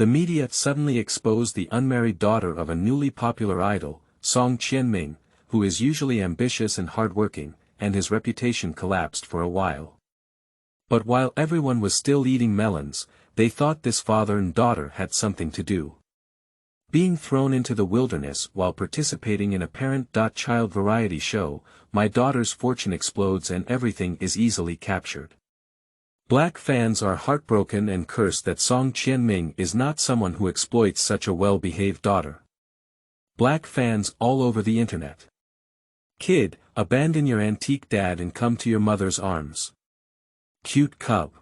The media suddenly exposed the unmarried daughter of a newly popular idol, Song Qianming, who is usually ambitious and hardworking, and his reputation collapsed for a while. But while everyone was still eating melons, they thought this father and daughter had something to do. Being thrown into the wilderness while participating in a parent-child variety show, my daughter's fortune explodes and everything is easily captured. Black fans are heartbroken and cursed that Song Qianming is not someone who exploits such a well-behaved daughter. Black fans all over the internet. Kid, abandon your antique dad and come to your mother's arms. Cute cub.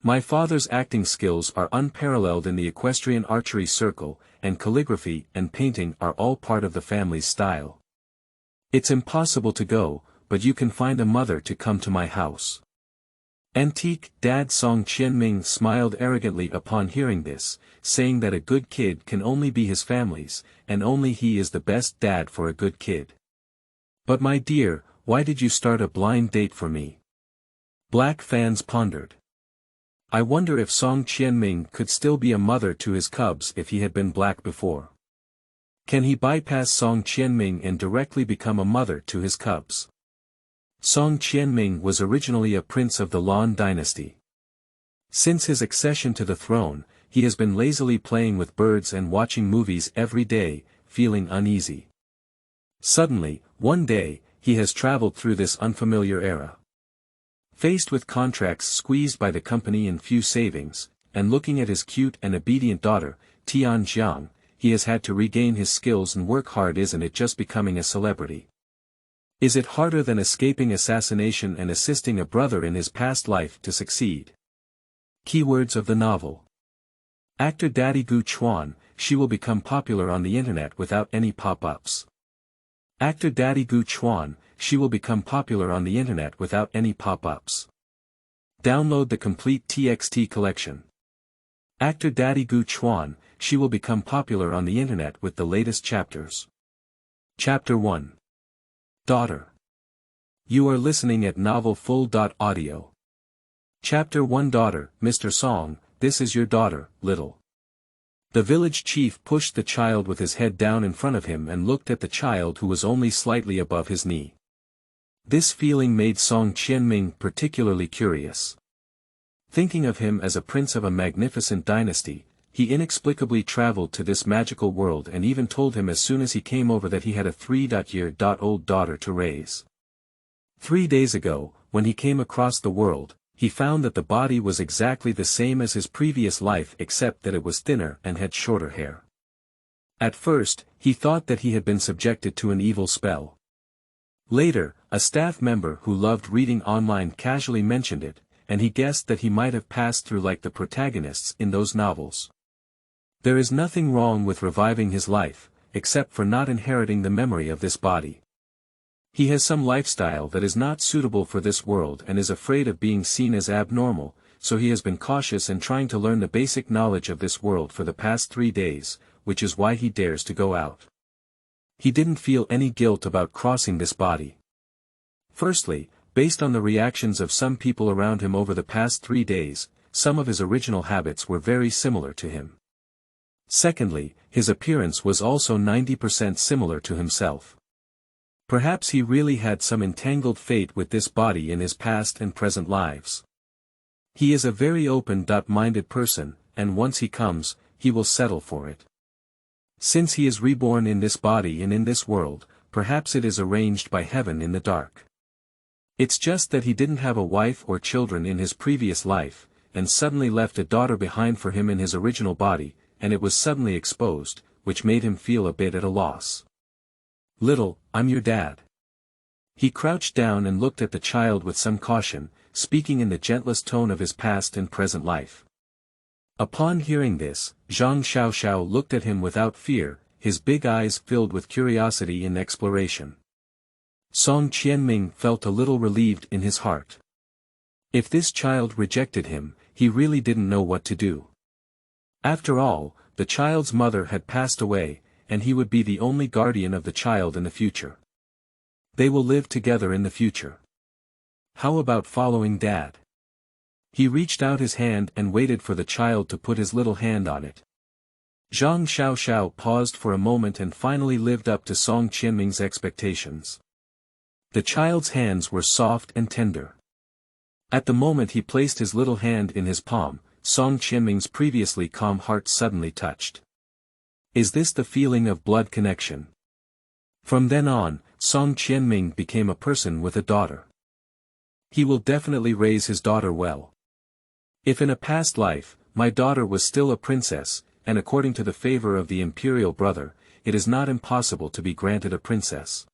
My father's acting skills are unparalleled in the equestrian archery circle, and calligraphy and painting are all part of the family's style. It's impossible to go, but you can find a mother to come to my house. Antique dad Song Qianming smiled arrogantly upon hearing this, saying that a good kid can only be his family's, and only he is the best dad for a good kid. But my dear, why did you start a blind date for me? Black fans pondered. I wonder if Song Qianming could still be a mother to his cubs if he had been black before. Can he bypass Song Qianming and directly become a mother to his cubs? Song Qianming was originally a prince of the Lan dynasty. Since his accession to the throne, he has been lazily playing with birds and watching movies every day, feeling uneasy. Suddenly, one day, he has traveled through this unfamiliar era. Faced with contracts squeezed by the company and few savings, and looking at his cute and obedient daughter, Tianjiang, he has had to regain his skills and work hard. Isn't it just becoming a celebrity? Is it harder than escaping assassination and assisting a brother in his past life to succeed? Keywords of the novel. Actor Daddy Gu Chuan, she will become popular on the internet without any pop-ups. Actor Daddy Gu Chuan, she will become popular on the internet without any pop-ups. Download the complete TXT collection. Actor Daddy Gu Chuan, she will become popular on the internet with the latest chapters. Chapter 1. Daughter. You are listening at novelfull.audio. Chapter 1. Daughter. Mr. Song, this is your daughter, little. The village chief pushed the child with his head down in front of him and looked at the child who was only slightly above his knee. This feeling made Song Qianming particularly curious. Thinking of him as a prince of a magnificent dynasty, he inexplicably traveled to this magical world and even told him as soon as he came over that he had a 3-year-old daughter to raise. 3 days ago, when he came across the world, he found that the body was exactly the same as his previous life except that it was thinner and had shorter hair. At first, he thought that he had been subjected to an evil spell. Later, a staff member who loved reading online casually mentioned it, and he guessed that he might have passed through like the protagonists in those novels. There is nothing wrong with reviving his life, except for not inheriting the memory of this body. He has some lifestyle that is not suitable for this world and is afraid of being seen as abnormal, so he has been cautious and trying to learn the basic knowledge of this world for the past 3 days, which is why he dares to go out. He didn't feel any guilt about crossing this body. Firstly, based on the reactions of some people around him over the past 3 days, some of his original habits were very similar to him. Secondly, his appearance was also 90% similar to himself. Perhaps he really had some entangled fate with this body in his past and present lives. He is a very open-minded person, and once he comes, he will settle for it. Since he is reborn in this body and in this world, perhaps it is arranged by heaven in the dark. It's just that he didn't have a wife or children in his previous life, and suddenly left a daughter behind for him in his original body, and it was suddenly exposed, which made him feel a bit at a loss. Little, I'm your dad. He crouched down and looked at the child with some caution, speaking in the gentlest tone of his past and present life. Upon hearing this, Zhang Xiaoxiao looked at him without fear, his big eyes filled with curiosity and exploration. Song Qianming felt a little relieved in his heart. If this child rejected him, he really didn't know what to do. After all, the child's mother had passed away, and he would be the only guardian of the child in the future. They will live together in the future. How about following Dad? He reached out his hand and waited for the child to put his little hand on it. Zhang Xiaoxiao paused for a moment and finally lived up to Song Qianming's expectations. The child's hands were soft and tender. At the moment he placed his little hand in his palm, Song Qianming's previously calm heart suddenly touched. Is this the feeling of blood connection? From then on, Song Qianming became a person with a daughter. He will definitely raise his daughter well. If in a past life, my daughter was still a princess, and according to the favor of the imperial brother, it is not impossible to be granted a princess.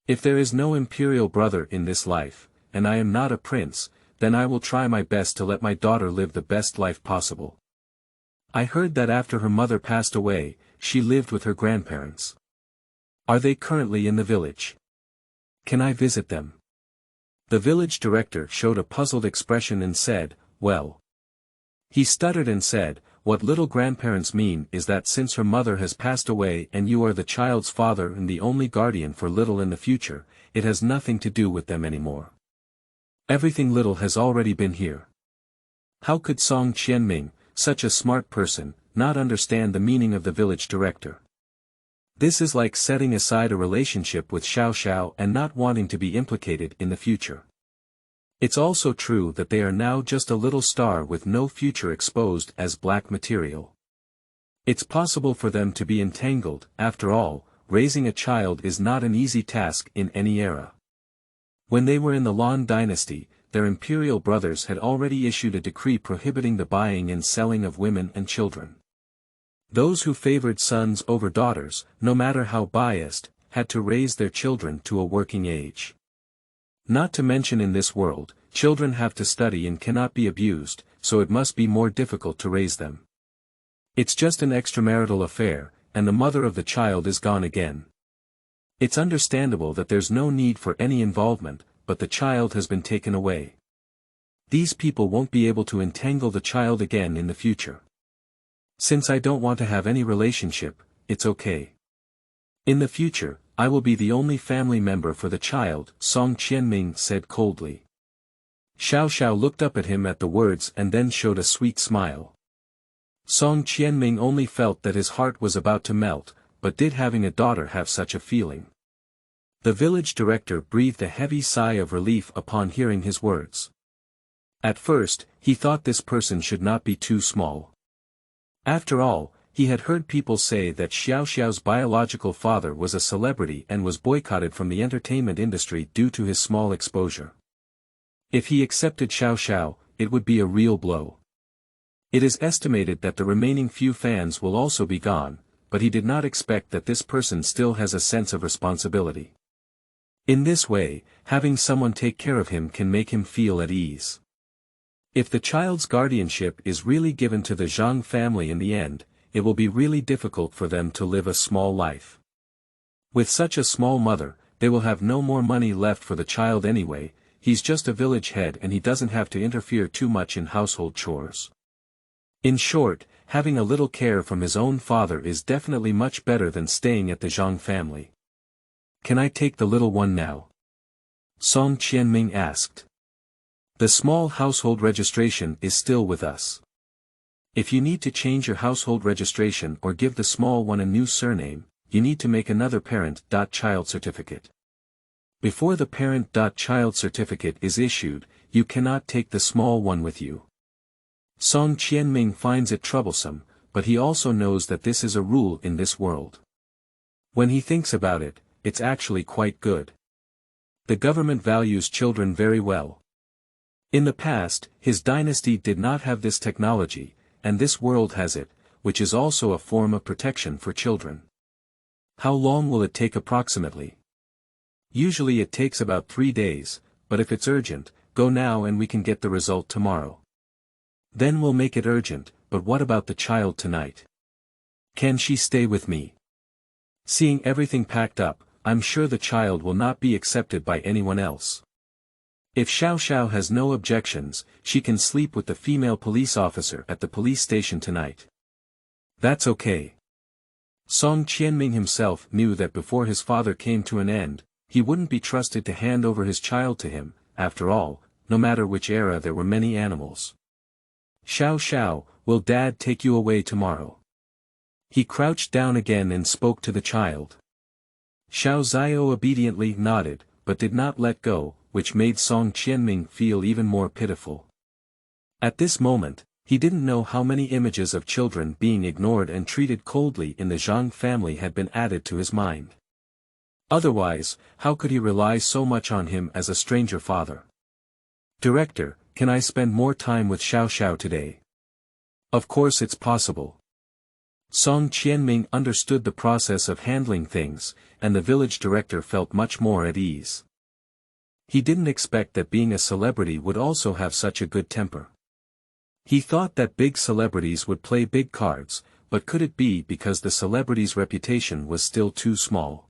If there is no imperial brother in this life, and I am not a prince, then I will try my best to let my daughter live the best life possible. I heard that after her mother passed away, she lived with her grandparents. Are they currently in the village? Can I visit them? The village director showed a puzzled expression and said, well. He stuttered and said, what little grandparents mean is that since her mother has passed away and you are the child's father and the only guardian for little in the future, it has nothing to do with them anymore. Everything little has already been here. How could Song Qianming, such a smart person, not understand the meaning of the village director? This is like setting aside a relationship with Xiao Xiao and not wanting to be implicated in the future. It's also true that they are now just a little star with no future exposed as black material. It's possible for them to be entangled. After all, raising a child is not an easy task in any era. When they were in the Lan dynasty, their imperial brothers had already issued a decree prohibiting the buying and selling of women and children. Those who favored sons over daughters, no matter how biased, had to raise their children to a working age. Not to mention in this world, children have to study and cannot be abused, so it must be more difficult to raise them. It's just an extramarital affair, and the mother of the child is gone again. It's understandable that there's no need for any involvement, but the child has been taken away. These people won't be able to entangle the child again in the future. Since I don't want to have any relationship, it's okay. In the future, I will be the only family member for the child, Song Qianming said coldly. Xiao Xiao looked up at him at the words and then showed a sweet smile. Song Qianming only felt that his heart was about to melt, but did having a daughter have such a feeling? The village director breathed a heavy sigh of relief upon hearing his words. At first, he thought this person should not be too small. After all, he had heard people say that Xiao Xiao's biological father was a celebrity and was boycotted from the entertainment industry due to his small exposure. If he accepted Xiao Xiao, it would be a real blow. It is estimated that the remaining few fans will also be gone, but he did not expect that this person still has a sense of responsibility. In this way, having someone take care of him can make him feel at ease. If the child's guardianship is really given to the Zhang family in the end, it will be really difficult for them to live a small life. With such a small mother, they will have no more money left for the child anyway. He's just a village head and he doesn't have to interfere too much in household chores. In short, having a little care from his own father is definitely much better than staying at the Zhang family. Can I take the little one now? Song Qianming asked. The small household registration is still with us. If you need to change your household registration or give the small one a new surname, you need to make another parent.child certificate. Before the parent.child certificate is issued, you cannot take the small one with you. Song Qianming finds it troublesome, but he also knows that this is a rule in this world. When he thinks about it, it's actually quite good. The government values children very well. In the past, his dynasty did not have this technology, and this world has it, which is also a form of protection for children. How long will it take approximately? Usually it takes about 3 days, but if it's urgent, go now and we can get the result tomorrow. Then we'll make it urgent, but what about the child tonight? Can she stay with me? Seeing everything packed up, I'm sure the child will not be accepted by anyone else. If Xiao Xiao has no objections, she can sleep with the female police officer at the police station tonight. That's okay. Song Qianming himself knew that before his father came to an end, he wouldn't be trusted to hand over his child to him. After all, no matter which era there were many animals. Xiao Xiao, will Dad take you away tomorrow? He crouched down again and spoke to the child. Xiao Zhao obediently nodded, but did not let go, which made Song Qianming feel even more pitiful. At this moment, he didn't know how many images of children being ignored and treated coldly in the Zhang family had been added to his mind. Otherwise, how could he rely so much on him as a stranger father? Director, can I spend more time with Xiao Xiao today? Of course it's possible. Song Qianming understood the process of handling things, and the village director felt much more at ease. He didn't expect that being a celebrity would also have such a good temper. He thought that big celebrities would play big cards, but could it be because the celebrity's reputation was still too small?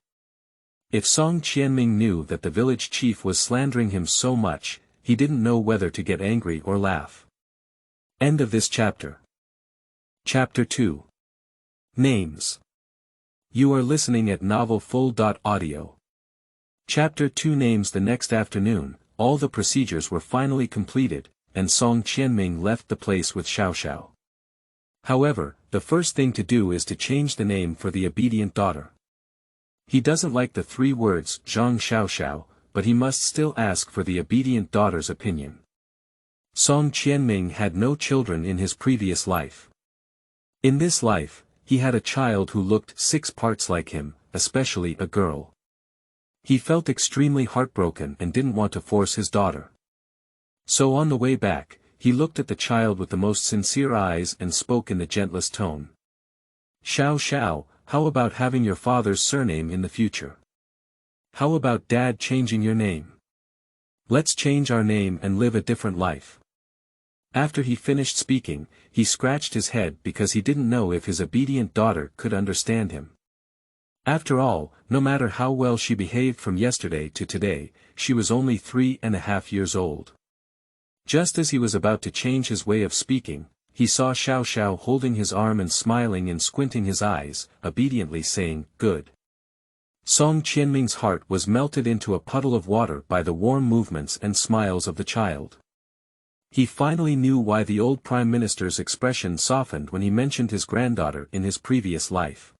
If Song Qianming knew that the village chief was slandering him so much, he didn't know whether to get angry or laugh. End of this chapter. Chapter 2. Names. You are listening at novelfull.audio. Chapter 2 Names. The next afternoon, all the procedures were finally completed, and Song Qianming left the place with Xiao Xiao. However, the first thing to do is to change the name for the obedient daughter. He doesn't like the 3 words Zhang Xiao Xiao, but he must still ask for the obedient daughter's opinion. Song Qianming had no children in his previous life. In this life, he had a child who looked 6 parts like him, especially a girl. He felt extremely heartbroken and didn't want to force his daughter. So on the way back, he looked at the child with the most sincere eyes and spoke in the gentlest tone. Xiao Xiao, how about having your father's surname in the future? How about Dad changing your name? Let's change our name and live a different life. After he finished speaking, he scratched his head because he didn't know if his obedient daughter could understand him. After all, no matter how well she behaved from yesterday to today, she was only 3.5 years old. Just as he was about to change his way of speaking, he saw Xiao Xiao holding his arm and smiling and squinting his eyes, obediently saying, "Good." Song Qianming's heart was melted into a puddle of water by the warm movements and smiles of the child. He finally knew why the old Prime Minister's expression softened when he mentioned his granddaughter in his previous life.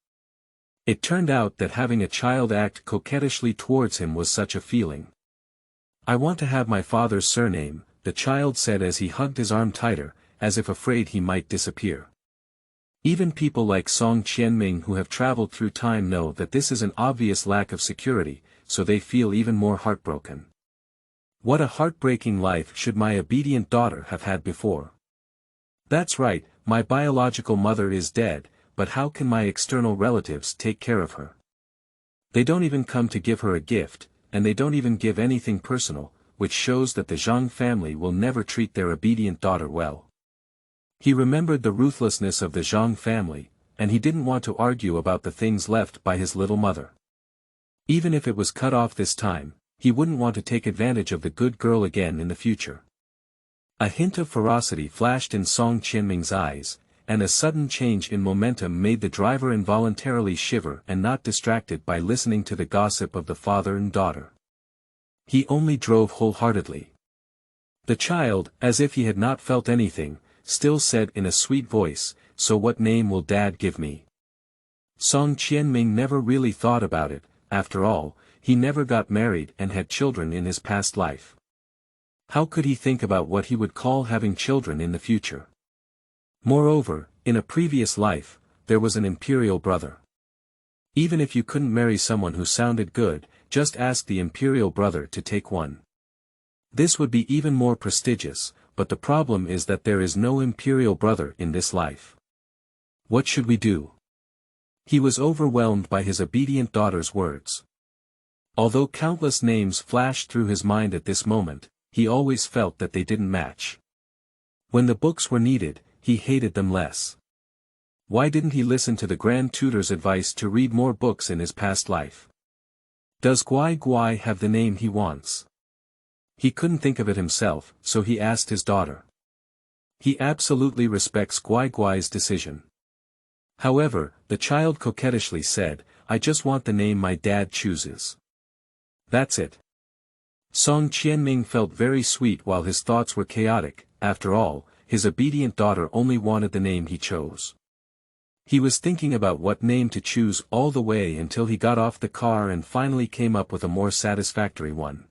It turned out that having a child act coquettishly towards him was such a feeling. "I want to have my father's surname," the child said as he hugged his arm tighter, as if afraid he might disappear. Even people like Song Qianming who have traveled through time know that this is an obvious lack of security, so they feel even more heartbroken. What a heartbreaking life should my obedient daughter have had before. That's right, my biological mother is dead, but how can my external relatives take care of her? They don't even come to give her a gift, and they don't even give anything personal, which shows that the Zhang family will never treat their obedient daughter well. He remembered the ruthlessness of the Zhang family, and he didn't want to argue about the things left by his little mother. Even if it was cut off this time, he wouldn't want to take advantage of the good girl again in the future. A hint of ferocity flashed in Song Qianming's eyes, and a sudden change in momentum made the driver involuntarily shiver and not distracted by listening to the gossip of the father and daughter. He only drove wholeheartedly. The child, as if he had not felt anything, still said in a sweet voice, "So what name will Dad give me?" Song Qianming never really thought about it. After all, he never got married and had children in his past life. How could he think about what he would call having children in the future? Moreover, in a previous life, there was an imperial brother. Even if you couldn't marry someone who sounded good, just ask the imperial brother to take one. This would be even more prestigious, but the problem is that there is no imperial brother in this life. What should we do? He was overwhelmed by his obedient daughter's words. Although countless names flashed through his mind at this moment, he always felt that they didn't match. When the books were needed, he hated them less. Why didn't he listen to the Grand Tutor's advice to read more books in his past life? Does Guai Guai have the name he wants? He couldn't think of it himself, so he asked his daughter. He absolutely respects Guai Guai's decision. However, the child coquettishly said, "I just want the name my dad chooses. That's it." Song Qianming felt very sweet while his thoughts were chaotic. After all, his obedient daughter only wanted the name he chose. He was thinking about what name to choose all the way until he got off the car and finally came up with a more satisfactory one.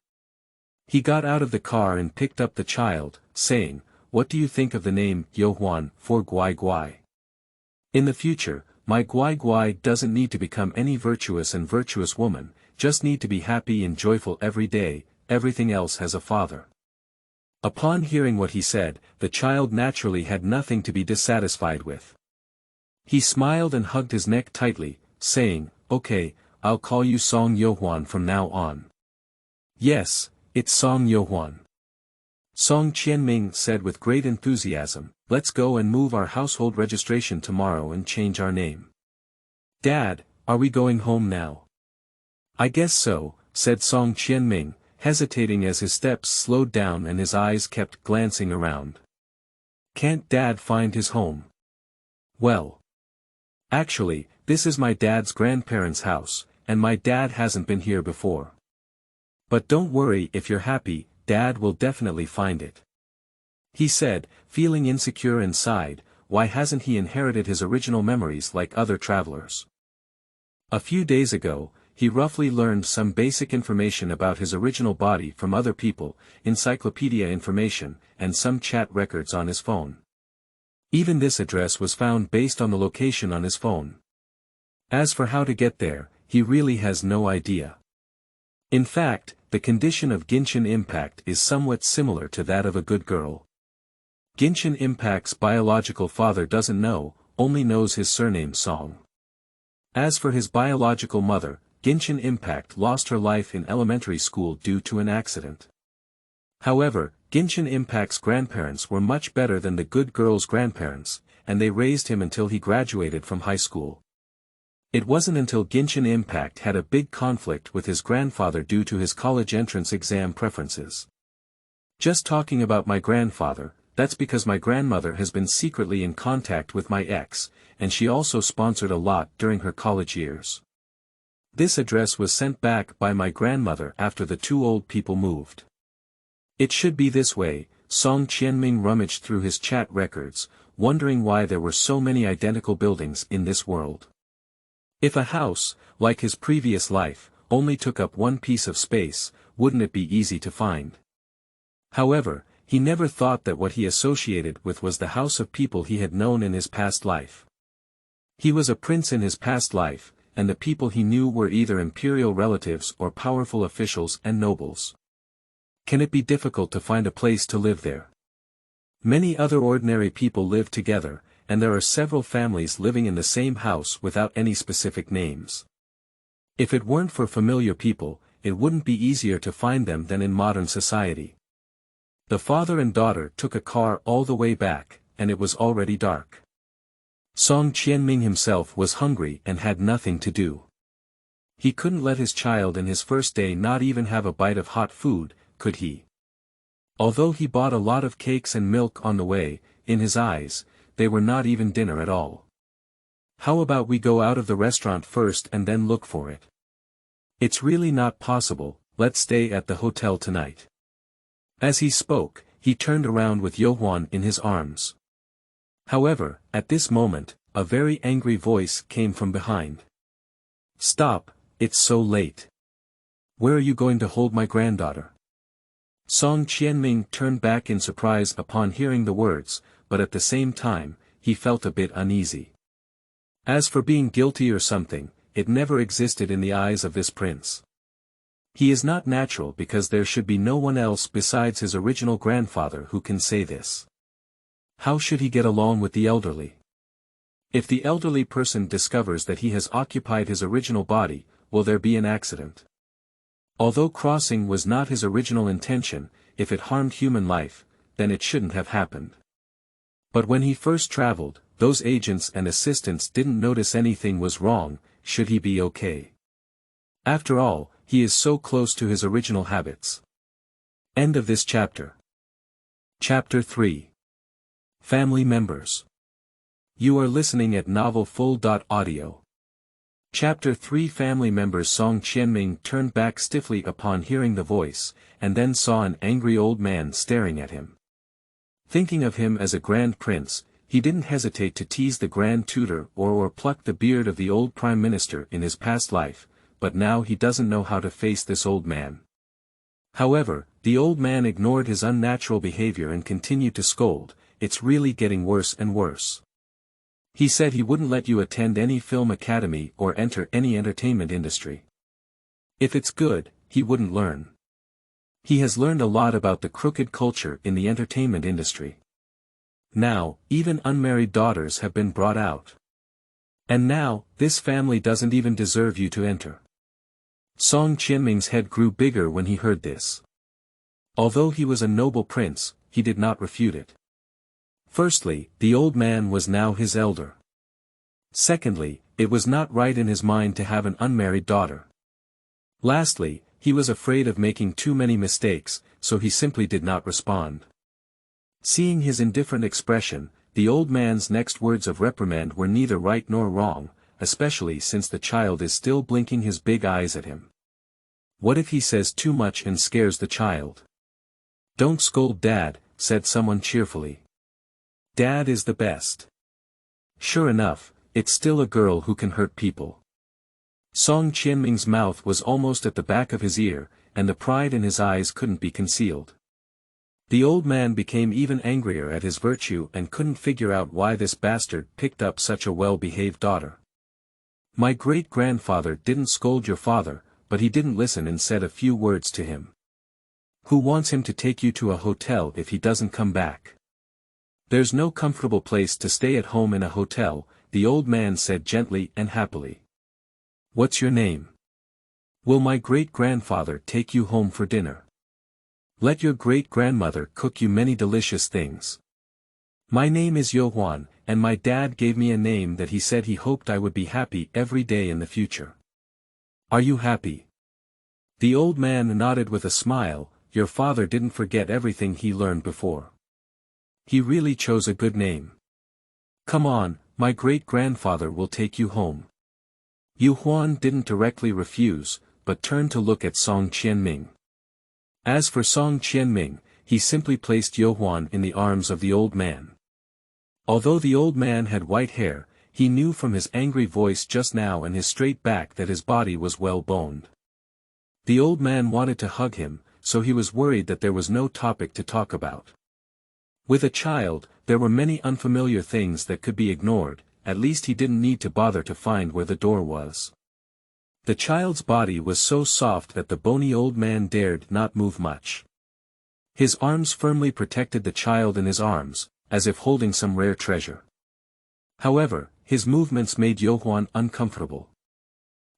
He got out of the car and picked up the child, saying, "What do you think of the name Yohuan for Guai Guai? In the future, my Guai Guai doesn't need to become any virtuous woman, just need to be happy and joyful every day, everything else has a father." Upon hearing what he said, the child naturally had nothing to be dissatisfied with. He smiled and hugged his neck tightly, saying, "Okay, I'll call you Song Yohuan from now on." "Yes, it's Song Yohuan." Song Qianming said with great enthusiasm, "Let's go and move our household registration tomorrow and change our name." "Dad, are we going home now?" "I guess so," said Song Qianming, hesitating as his steps slowed down and his eyes kept glancing around. "Can't Dad find his home?" "Well, actually, this is my dad's grandparents' house, and my dad hasn't been here before. But don't worry, if you're happy, Dad will definitely find it," he said, feeling insecure inside. Why hasn't he inherited his original memories like other travelers? A few days ago, he roughly learned some basic information about his original body from other people, encyclopedia information, and some chat records on his phone. Even this address was found based on the location on his phone. As for how to get there, he really has no idea. In fact, the condition of Genshin Impact is somewhat similar to that of a good girl. Genshin Impact's biological father doesn't know, only knows his surname Song. As for his biological mother, Genshin Impact lost her life in elementary school due to an accident. However, Genshin Impact's grandparents were much better than the good girl's grandparents, and they raised him until he graduated from high school. It wasn't until Genshin Impact had a big conflict with his grandfather due to his college entrance exam preferences. "Just talking about my grandfather, that's because my grandmother has been secretly in contact with my ex, and she also sponsored a lot during her college years. This address was sent back by my grandmother after the two old people moved. It should be this way." Song Qianming rummaged through his chat records, wondering why there were so many identical buildings in this world. If a house, like his previous life, only took up one piece of space, wouldn't it be easy to find? However, he never thought that what he associated with was the house of people he had known in his past life. He was a prince in his past life, and the people he knew were either imperial relatives or powerful officials and nobles. Can it be difficult to find a place to live there? Many other ordinary people live together, and there are several families living in the same house without any specific names. If it weren't for familiar people, it wouldn't be easier to find them than in modern society. The father and daughter took a car all the way back, and it was already dark. Song Qianming himself was hungry and had nothing to do. He couldn't let his child in his first day not even have a bite of hot food, could he? Although he bought a lot of cakes and milk on the way, in his eyes, they were not even dinner at all. "How about we go out of the restaurant first and then look for it?" "It's really not possible, let's stay at the hotel tonight." As he spoke, he turned around with Yohuan in his arms. However, at this moment, a very angry voice came from behind. "Stop, it's so late. Where are you going to hold my granddaughter?" Song Qianming turned back in surprise upon hearing the words, but at the same time, he felt a bit uneasy. As for being guilty or something, it never existed in the eyes of this prince. He is not natural because there should be no one else besides his original grandfather who can say this. How should he get along with the elderly? If the elderly person discovers that he has occupied his original body, will there be an accident? Although crossing was not his original intention, if it harmed human life, then it shouldn't have happened. But when he first traveled, those agents and assistants didn't notice anything was wrong. Should he be okay? After all, he is so close to his original habits. End of this chapter. Chapter 3. Family members. You are listening at novelfull.audio. Chapter 3 Family members Song Qianming turned back stiffly upon hearing the voice, and then saw an angry old man staring at him. Thinking of him as a grand prince, he didn't hesitate to tease the grand tutor or pluck the beard of the old prime minister in his past life, but now he doesn't know how to face this old man. However, the old man ignored his unnatural behavior and continued to scold, "It's really getting worse and worse. He said he wouldn't let you attend any film academy or enter any entertainment industry. If it's good, he wouldn't learn. He has learned a lot about the crooked culture in the entertainment industry. Now, even unmarried daughters have been brought out. And now, this family doesn't even deserve you to enter." Song Qianming's head grew bigger when he heard this. Although he was a noble prince, he did not refute it. Firstly, the old man was now his elder. Secondly, it was not right in his mind to have an unmarried daughter. Lastly, he was afraid of making too many mistakes, so he simply did not respond. Seeing his indifferent expression, the old man's next words of reprimand were neither right nor wrong, especially since the child is still blinking his big eyes at him. What if he says too much and scares the child? "Don't scold Dad," said someone cheerfully. "Dad is the best." Sure enough, it's still a girl who can hurt people. Song Qianming's mouth was almost at the back of his ear, and the pride in his eyes couldn't be concealed. The old man became even angrier at his virtue and couldn't figure out why this bastard picked up such a well-behaved daughter. "My great-grandfather didn't scold your father, but he didn't listen and said a few words to him. Who wants him to take you to a hotel if he doesn't come back? There's no comfortable place to stay at home in a hotel," the old man said gently and happily. "What's your name? Will my great-grandfather take you home for dinner? Let your great-grandmother cook you many delicious things. My name is Yohuan, and my dad gave me a name that he said he hoped I would be happy every day in the future. Are you happy?" The old man nodded with a smile. "Your father didn't forget everything he learned before. He really chose a good name. Come on, my great-grandfather will take you home." Yohuan didn't directly refuse, but turned to look at Song Qianming. As for Song Qianming, he simply placed Yohuan in the arms of the old man. Although the old man had white hair, he knew from his angry voice just now and his straight back that his body was well boned. The old man wanted to hug him, so he was worried that there was no topic to talk about. With a child, there were many unfamiliar things that could be ignored, at least he didn't need to bother to find where the door was. The child's body was so soft that the bony old man dared not move much. His arms firmly protected the child in his arms, as if holding some rare treasure. However, his movements made Yohuan uncomfortable.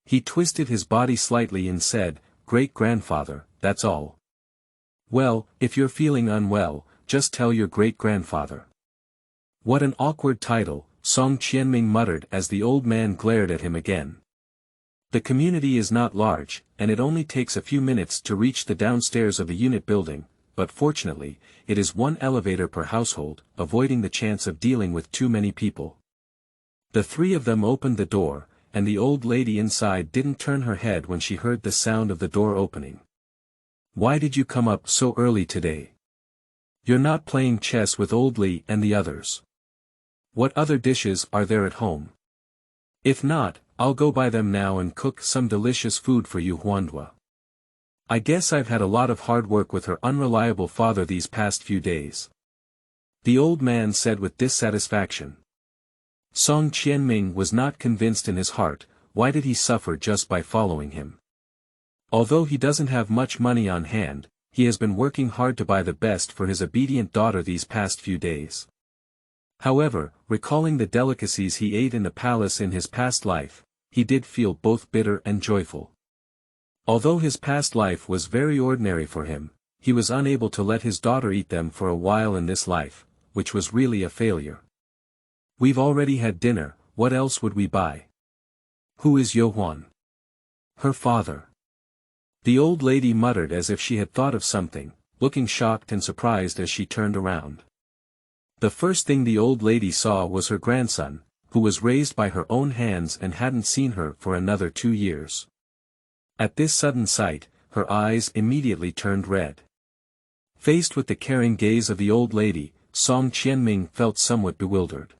He twisted his body slightly and said, "Great-grandfather, that's all. Well, if you're feeling unwell, just tell your great-grandfather." "What an awkward title," Song Qianming muttered as the old man glared at him again. The community is not large, and it only takes a few minutes to reach the downstairs of the unit building, but fortunately, it is one elevator per household, avoiding the chance of dealing with too many people. The three of them opened the door, and the old lady inside didn't turn her head when she heard the sound of the door opening. "Why did you come up so early today? You're not playing chess with old Li and the others? What other dishes are there at home? If not, I'll go buy them now and cook some delicious food for you, Huandua. I guess I've had a lot of hard work with her unreliable father these past few days." The old man said with dissatisfaction. Song Qianming was not convinced in his heart. Why did he suffer just by following him? Although he doesn't have much money on hand, he has been working hard to buy the best for his obedient daughter these past few days. However, recalling the delicacies he ate in the palace in his past life, he did feel both bitter and joyful. Although his past life was very ordinary for him, he was unable to let his daughter eat them for a while in this life, which was really a failure. "We've already had dinner, what else would we buy?" "Who is Yohuan?" "Her father." The old lady muttered as if she had thought of something, looking shocked and surprised as she turned around. The first thing the old lady saw was her grandson, who was raised by her own hands and hadn't seen her for another 2 years. At this sudden sight, her eyes immediately turned red. Faced with the caring gaze of the old lady, Song Qianming felt somewhat bewildered.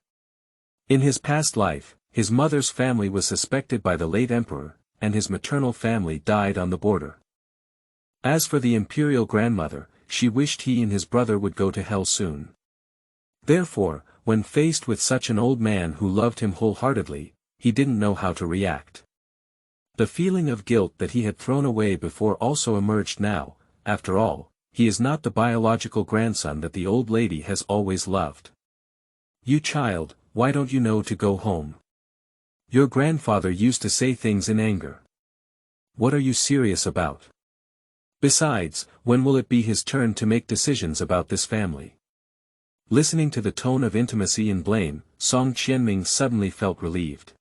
In his past life, his mother's family was suspected by the late emperor, and his maternal family died on the border. As for the imperial grandmother, she wished he and his brother would go to hell soon. Therefore, when faced with such an old man who loved him wholeheartedly, he didn't know how to react. The feeling of guilt that he had thrown away before also emerged now. After all, he is not the biological grandson that the old lady has always loved. "You child, why don't you know to go home? Your grandfather used to say things in anger. What are you serious about? Besides, when will it be his turn to make decisions about this family?" Listening to the tone of intimacy and blame, Song Qianming suddenly felt relieved.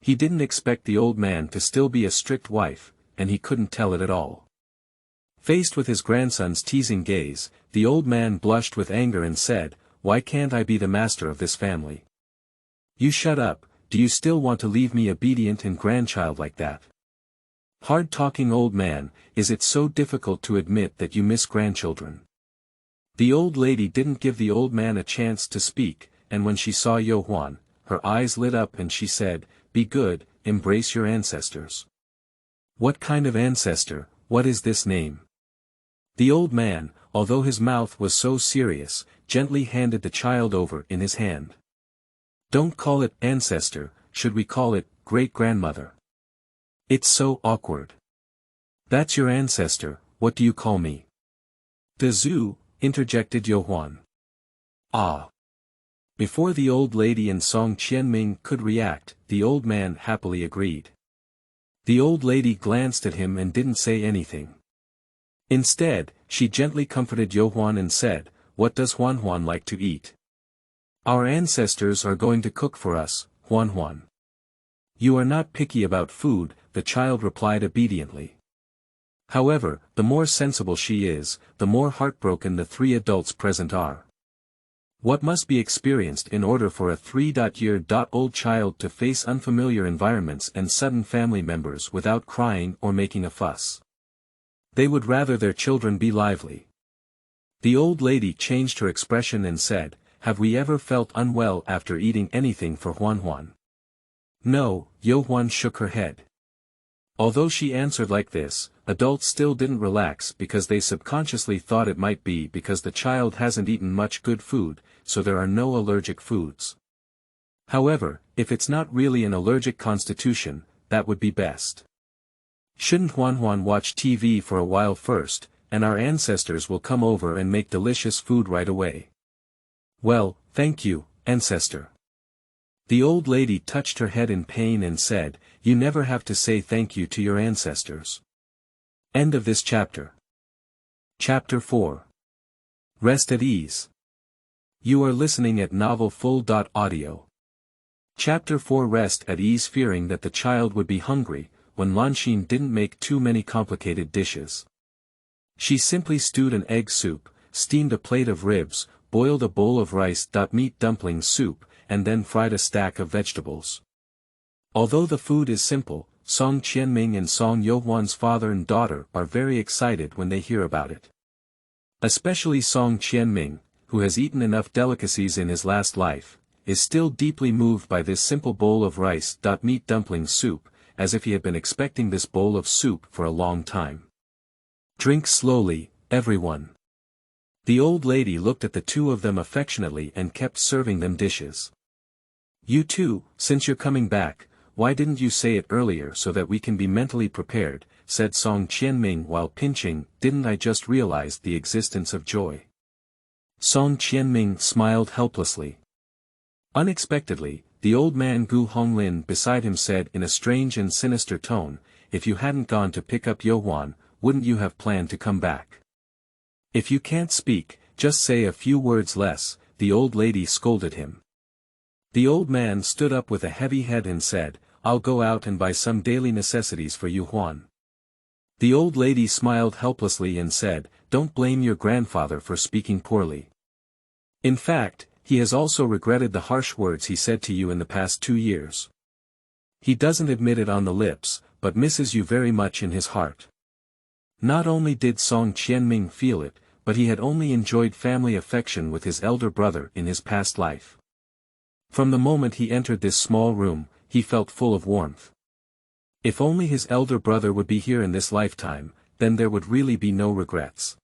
He didn't expect the old man to still be a strict wife, and he couldn't tell it at all. Faced with his grandson's teasing gaze, the old man blushed with anger and said, "Why can't I be the master of this family? You shut up, do you still want to leave me obedient and grandchild like that? Hard-talking old man, is it so difficult to admit that you miss grandchildren?" The old lady didn't give the old man a chance to speak, and when she saw Yo Huan, her eyes lit up and she said, "Be good, embrace your ancestors." "What kind of ancestor, what is this name?" The old man, although his mouth was so serious, gently handed the child over in his hand. "Don't call it ancestor, should we call it great-grandmother? It's so awkward." "That's your ancestor, what do you call me?" "De Zhu," interjected Yo Huan. "Ah." Before the old lady and Song Qianming could react, the old man happily agreed. The old lady glanced at him and didn't say anything. Instead, she gently comforted Yo Huan and said, "What does Huan Huan like to eat?" "Our ancestors are going to cook for us, Huan Huan." "You are not picky about food," the child replied obediently. However, the more sensible she is, the more heartbroken the 3 adults present are. What must be experienced in order for a 3-year-old child to face unfamiliar environments and sudden family members without crying or making a fuss? They would rather their children be lively. The old lady changed her expression and said, "Have we ever felt unwell after eating anything for Huan Huan?" "No," Yo Huan shook her head. Although she answered like this, adults still didn't relax because they subconsciously thought it might be because the child hasn't eaten much good food, so there are no allergic foods. However, if it's not really an allergic constitution, that would be best. Shouldn't Huan Huan watch TV for a while first, and our ancestors will come over and make delicious food right away? "Well, thank you, ancestor." The old lady touched her head in pain and said, "You never have to say thank you to your ancestors." End of this chapter. Chapter 4. Rest at ease. You are listening at novelfull.audio. Chapter 4. Rest at ease. Fearing that the child would be hungry, when Lanxin didn't make too many complicated dishes. She simply stewed an egg soup, steamed a plate of ribs, boiled a bowl of rice. Meat dumpling soup, and then fried a stack of vegetables. Although the food is simple, Song Qianming and Song Youhuan's father and daughter are very excited when they hear about it. Especially Song Qianming, who has eaten enough delicacies in his last life, is still deeply moved by this simple bowl of rice. Meat dumpling soup, as if he had been expecting this bowl of soup for a long time. "Drink slowly, everyone." The old lady looked at the two of them affectionately and kept serving them dishes. "You two, since you're coming back, why didn't you say it earlier so that we can be mentally prepared," said Song Qianming while pinching. "Didn't I just realize the existence of joy?" Song Qianming smiled helplessly. Unexpectedly, the old man Gu Honglin beside him said in a strange and sinister tone, "If you hadn't gone to pick up Yo Huan, wouldn't you have planned to come back? If you can't speak, just say a few words less," the old lady scolded him. The old man stood up with a heavy head and said, "I'll go out and buy some daily necessities for you, Huan." The old lady smiled helplessly and said, "Don't blame your grandfather for speaking poorly. In fact, He has also regretted the harsh words he said to you in the past 2 years. He doesn't admit it on the lips, but misses you very much in his heart. Not only did Song Qianming feel it, but he had only enjoyed family affection with his elder brother in his past life. From the moment he entered this small room, he felt full of warmth. If only his elder brother would be here in this lifetime, then there would really be no regrets.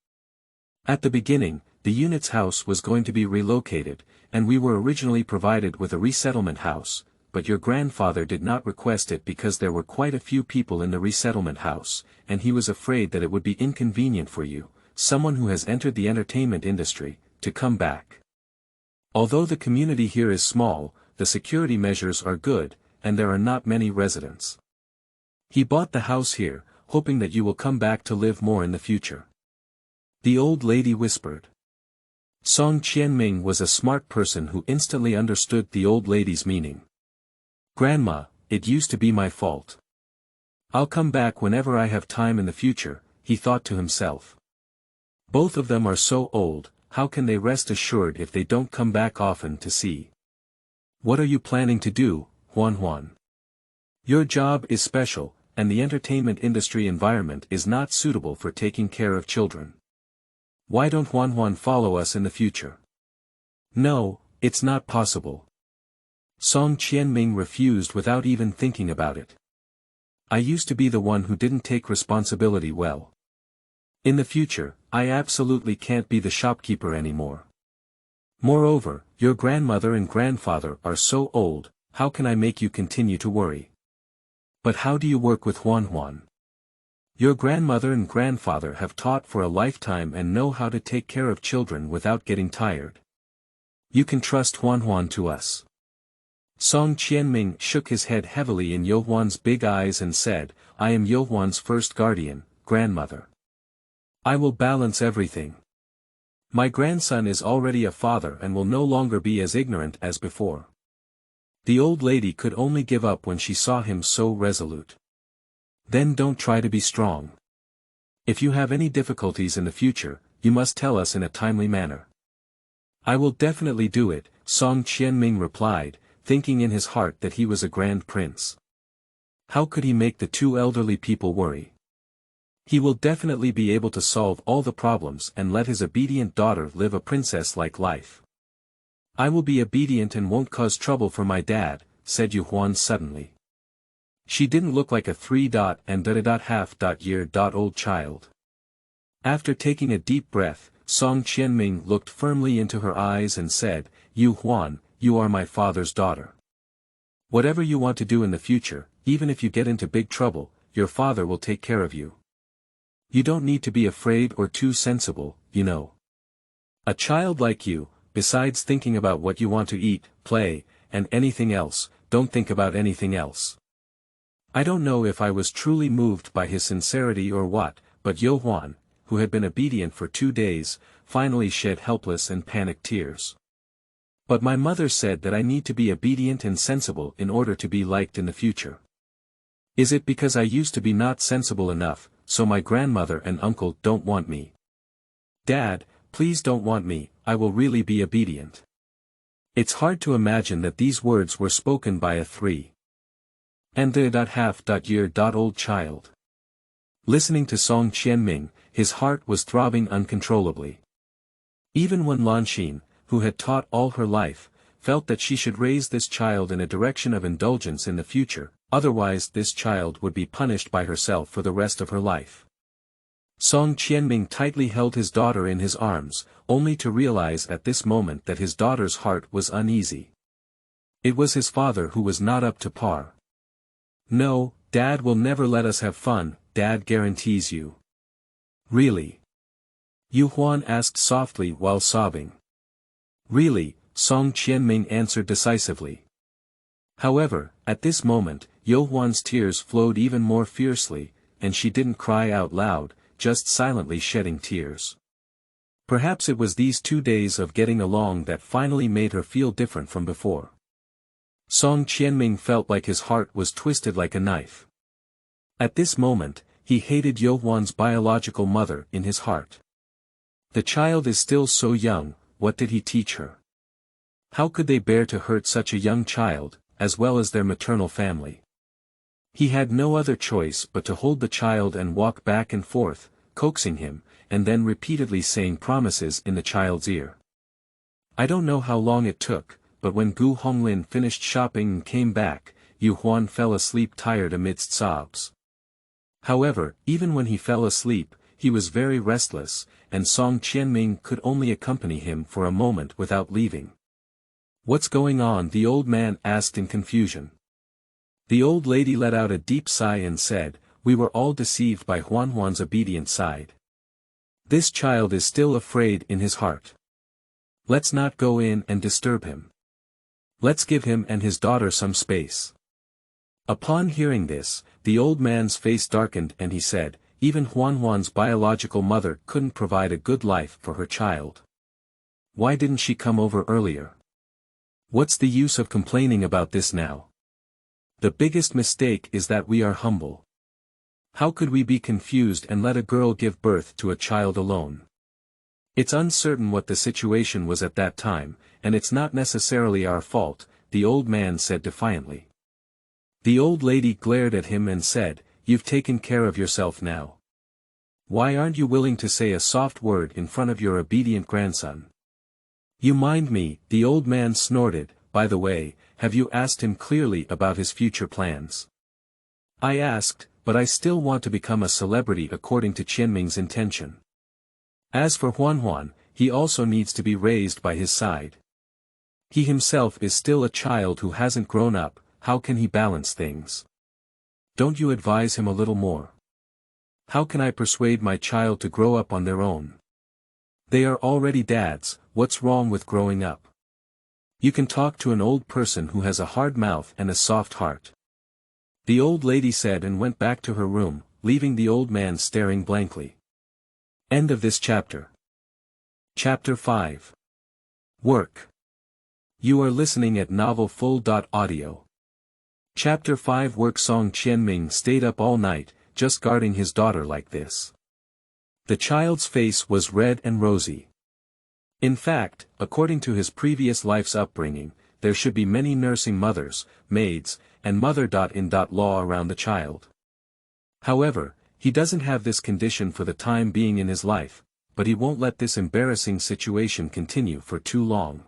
At the beginning, the unit's house was going to be relocated, and we were originally provided with a resettlement house, but your grandfather did not request it because there were quite a few people in the resettlement house, and he was afraid that it would be inconvenient for you, someone who has entered the entertainment industry, to come back. Although the community here is small, the security measures are good, and there are not many residents. He bought the house here, hoping that you will come back to live more in the future. The old lady whispered. Song Qianming was a smart person who instantly understood the old lady's meaning. Grandma, it used to be my fault. I'll come back whenever I have time in the future, he thought to himself. Both of them are so old, how can they rest assured if they don't come back often to see? What are you planning to do, Huan? Your job is special, and the entertainment industry environment is not suitable for taking care of children. Why don't Huan follow us in the future? No, it's not possible. Song Qianming refused without even thinking about it. I used to be the one who didn't take responsibility well. In the future, I absolutely can't be the shopkeeper anymore. Moreover, your grandmother and grandfather are so old, how can I make you continue to worry? But how do you work with Huan? Your grandmother and grandfather have taught for a lifetime and know how to take care of children without getting tired. You can trust Huan to us. Song Qianming shook his head heavily in Yohuan's big eyes and said, I am Yohuan's first guardian, grandmother. I will balance everything. My grandson is already a father and will no longer be as ignorant as before. The old lady could only give up when she saw him so resolute. Then don't try to be strong. If you have any difficulties in the future, you must tell us in a timely manner. I will definitely do it, Song Qianming replied, thinking in his heart that he was a grand prince. How could he make the two elderly people worry? He will definitely be able to solve all the problems and let his obedient daughter live a princess-like life. I will be obedient and won't cause trouble for my dad, said Yuhuan suddenly. She didn't look like a 3.5-year-old child. After taking a deep breath, Song Qianming looked firmly into her eyes and said, Yuhuan, you are my father's daughter. Whatever you want to do in the future, even if you get into big trouble, your father will take care of you. You don't need to be afraid or too sensible, you know. A child like you, besides thinking about what you want to eat, play, and anything else, don't think about anything else. I don't know if I was truly moved by his sincerity or what, but Yohuan, who had been obedient for 2 days, finally shed helpless and panicked tears. But my mother said that I need to be obedient and sensible in order to be liked in the future. Is it because I used to be not sensible enough, so my grandmother and uncle don't want me? Dad, please don't want me, I will really be obedient. It's hard to imagine that these words were spoken by a 3.5-year-old child. Listening to Song Qianming, his heart was throbbing uncontrollably. Even when Lanxin, who had taught all her life, felt that she should raise this child in a direction of indulgence in the future, otherwise this child would be punished by herself for the rest of her life. Song Qianming tightly held his daughter in his arms, only to realize at this moment that his daughter's heart was uneasy. It was his father who was not up to par. No, Dad will never let us have fun, Dad guarantees you. Really? Yuhuan asked softly while sobbing. Really, Song Qianming answered decisively. However, at this moment, Yohuan's tears flowed even more fiercely, and she didn't cry out loud, just silently shedding tears. Perhaps it was these 2 days of getting along that finally made her feel different from before. Song Qianming felt like his heart was twisted like a knife. At this moment, he hated Yohuan's biological mother in his heart. The child is still so young, what did he teach her? How could they bear to hurt such a young child, as well as their maternal family? He had no other choice but to hold the child and walk back and forth, coaxing him, and then repeatedly saying promises in the child's ear. I don't know how long it took, but when Gu Honglin finished shopping and came back, Yu Huan fell asleep tired amidst sobs. However, even when he fell asleep, he was very restless, and Song Qianming could only accompany him for a moment without leaving. "What's going on?" the old man asked in confusion. The old lady let out a deep sigh and said, "We were all deceived by Huan's obedient side. This child is still afraid in his heart. Let's not go in and disturb him. Let's give him and his daughter some space." Upon hearing this, the old man's face darkened and he said, "Even Huan's biological mother couldn't provide a good life for her child. Why didn't she come over earlier? What's the use of complaining about this now? The biggest mistake is that we are humble. How could we be confused and let a girl give birth to a child alone? It's uncertain what the situation was at that time, and it's not necessarily our fault," the old man said defiantly. The old lady glared at him and said, "You've taken care of yourself now. Why aren't you willing to say a soft word in front of your obedient grandson?" "You mind me," the old man snorted. "By the way, have you asked him clearly about his future plans?" "I asked, but I still want to become a celebrity according to Qianming's intention. As for Huan, he also needs to be raised by his side. He himself is still a child who hasn't grown up. How can he balance things? Don't you advise him a little more? How can I persuade my child to grow up on their own? They are already dads, what's wrong with growing up? You can talk to an old person who has a hard mouth and a soft heart." The old lady said and went back to her room, leaving the old man staring blankly. End of this chapter. Chapter 5. Work. You are listening at novelfull.audio. Chapter 5. Work. Song Qianming stayed up all night, just guarding his daughter like this. The child's face was red and rosy. In fact, according to his previous life's upbringing, there should be many nursing mothers, maids, and mother-in-law around the child. However, he doesn't have this condition for the time being in his life, but he won't let this embarrassing situation continue for too long.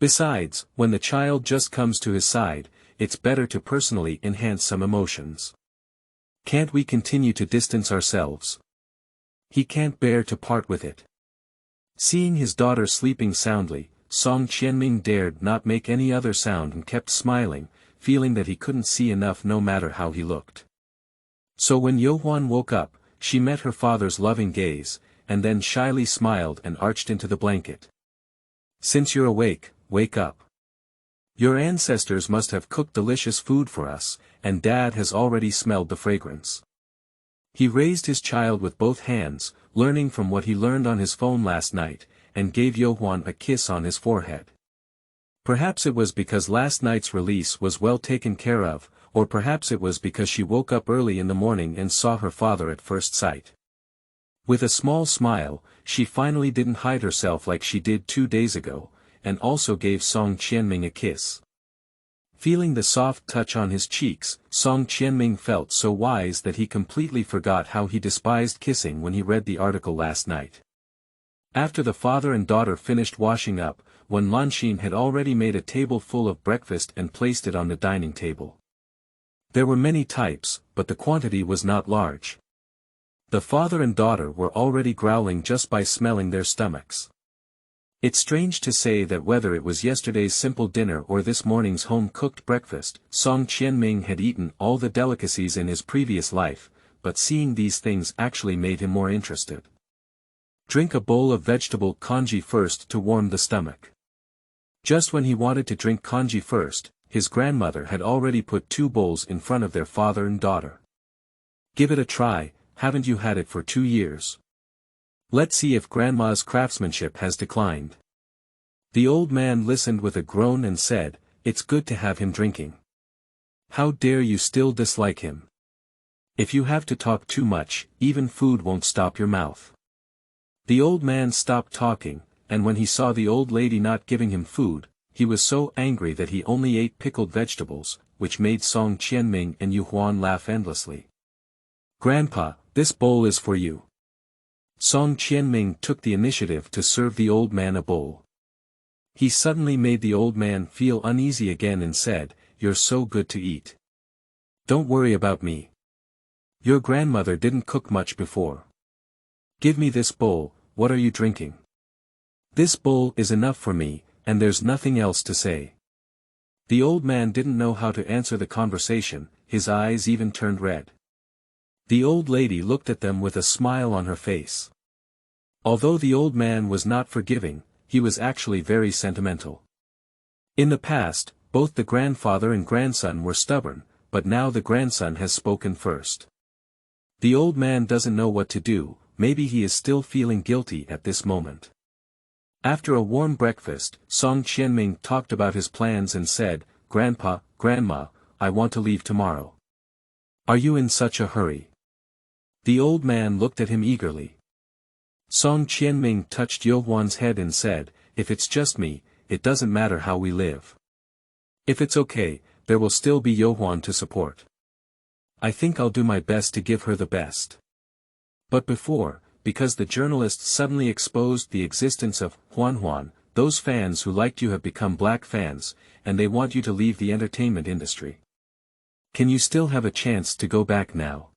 Besides, when the child just comes to his side, it's better to personally enhance some emotions. Can't we continue to distance ourselves? He can't bear to part with it. Seeing his daughter sleeping soundly, Song Qianming dared not make any other sound and kept smiling, feeling that he couldn't see enough no matter how he looked. So when Yu Huan woke up, she met her father's loving gaze, and then shyly smiled and arched into the blanket. "Since you're awake, wake up. Your ancestors must have cooked delicious food for us, and Dad has already smelled the fragrance." He raised his child with both hands, learning from what he learned on his phone last night, and gave Yu Huan a kiss on his forehead. Perhaps it was because last night's release was well taken care of, or perhaps it was because she woke up early in the morning and saw her father at first sight. With a small smile, she finally didn't hide herself like she did 2 days ago, and also gave Song Qianming a kiss. Feeling the soft touch on his cheeks, Song Qianming felt so wise that he completely forgot how he despised kissing when he read the article last night. After the father and daughter finished washing up, when Lanxin had already made a table full of breakfast and placed it on the dining table. There were many types, but the quantity was not large. The father and daughter were already growling just by smelling their stomachs. It's strange to say that whether it was yesterday's simple dinner or this morning's home-cooked breakfast, Song Qianming had eaten all the delicacies in his previous life, but seeing these things actually made him more interested. Drink a bowl of vegetable congee first to warm the stomach. Just when he wanted to drink congee first, his grandmother had already put 2 bowls in front of their father and daughter. "Give it a try, haven't you had it for 2 years? Let's see if Grandma's craftsmanship has declined." The old man listened with a groan and said, "It's good to have him drinking. How dare you still dislike him? If you have to talk too much, even food won't stop your mouth." The old man stopped talking, and when he saw the old lady not giving him food, he was so angry that he only ate pickled vegetables, which made Song Qianming and Yu Huan laugh endlessly. "Grandpa, this bowl is for you." Song Qianming took the initiative to serve the old man a bowl. He suddenly made the old man feel uneasy again and said, "You're so good to eat. Don't worry about me. Your grandmother didn't cook much before. Give me this bowl, what are you drinking?" "This bowl is enough for me, and there's nothing else to say." The old man didn't know how to answer the conversation, his eyes even turned red. The old lady looked at them with a smile on her face. Although the old man was not forgiving, he was actually very sentimental. In the past, both the grandfather and grandson were stubborn, but now the grandson has spoken first. The old man doesn't know what to do, maybe he is still feeling guilty at this moment. After a warm breakfast, Song Qianming talked about his plans and said, "Grandpa, Grandma, I want to leave tomorrow. Are you in such a hurry?" The old man looked at him eagerly. Song Qianming touched Yu Huan's head and said, "If it's just me, it doesn't matter how we live. If it's okay, there will still be Yu Huan to support. I think I'll do my best to give her the best." But before, because the journalists suddenly exposed the existence of Huan, those fans who liked you have become black fans, and they want you to leave the entertainment industry. Can you still have a chance to go back now?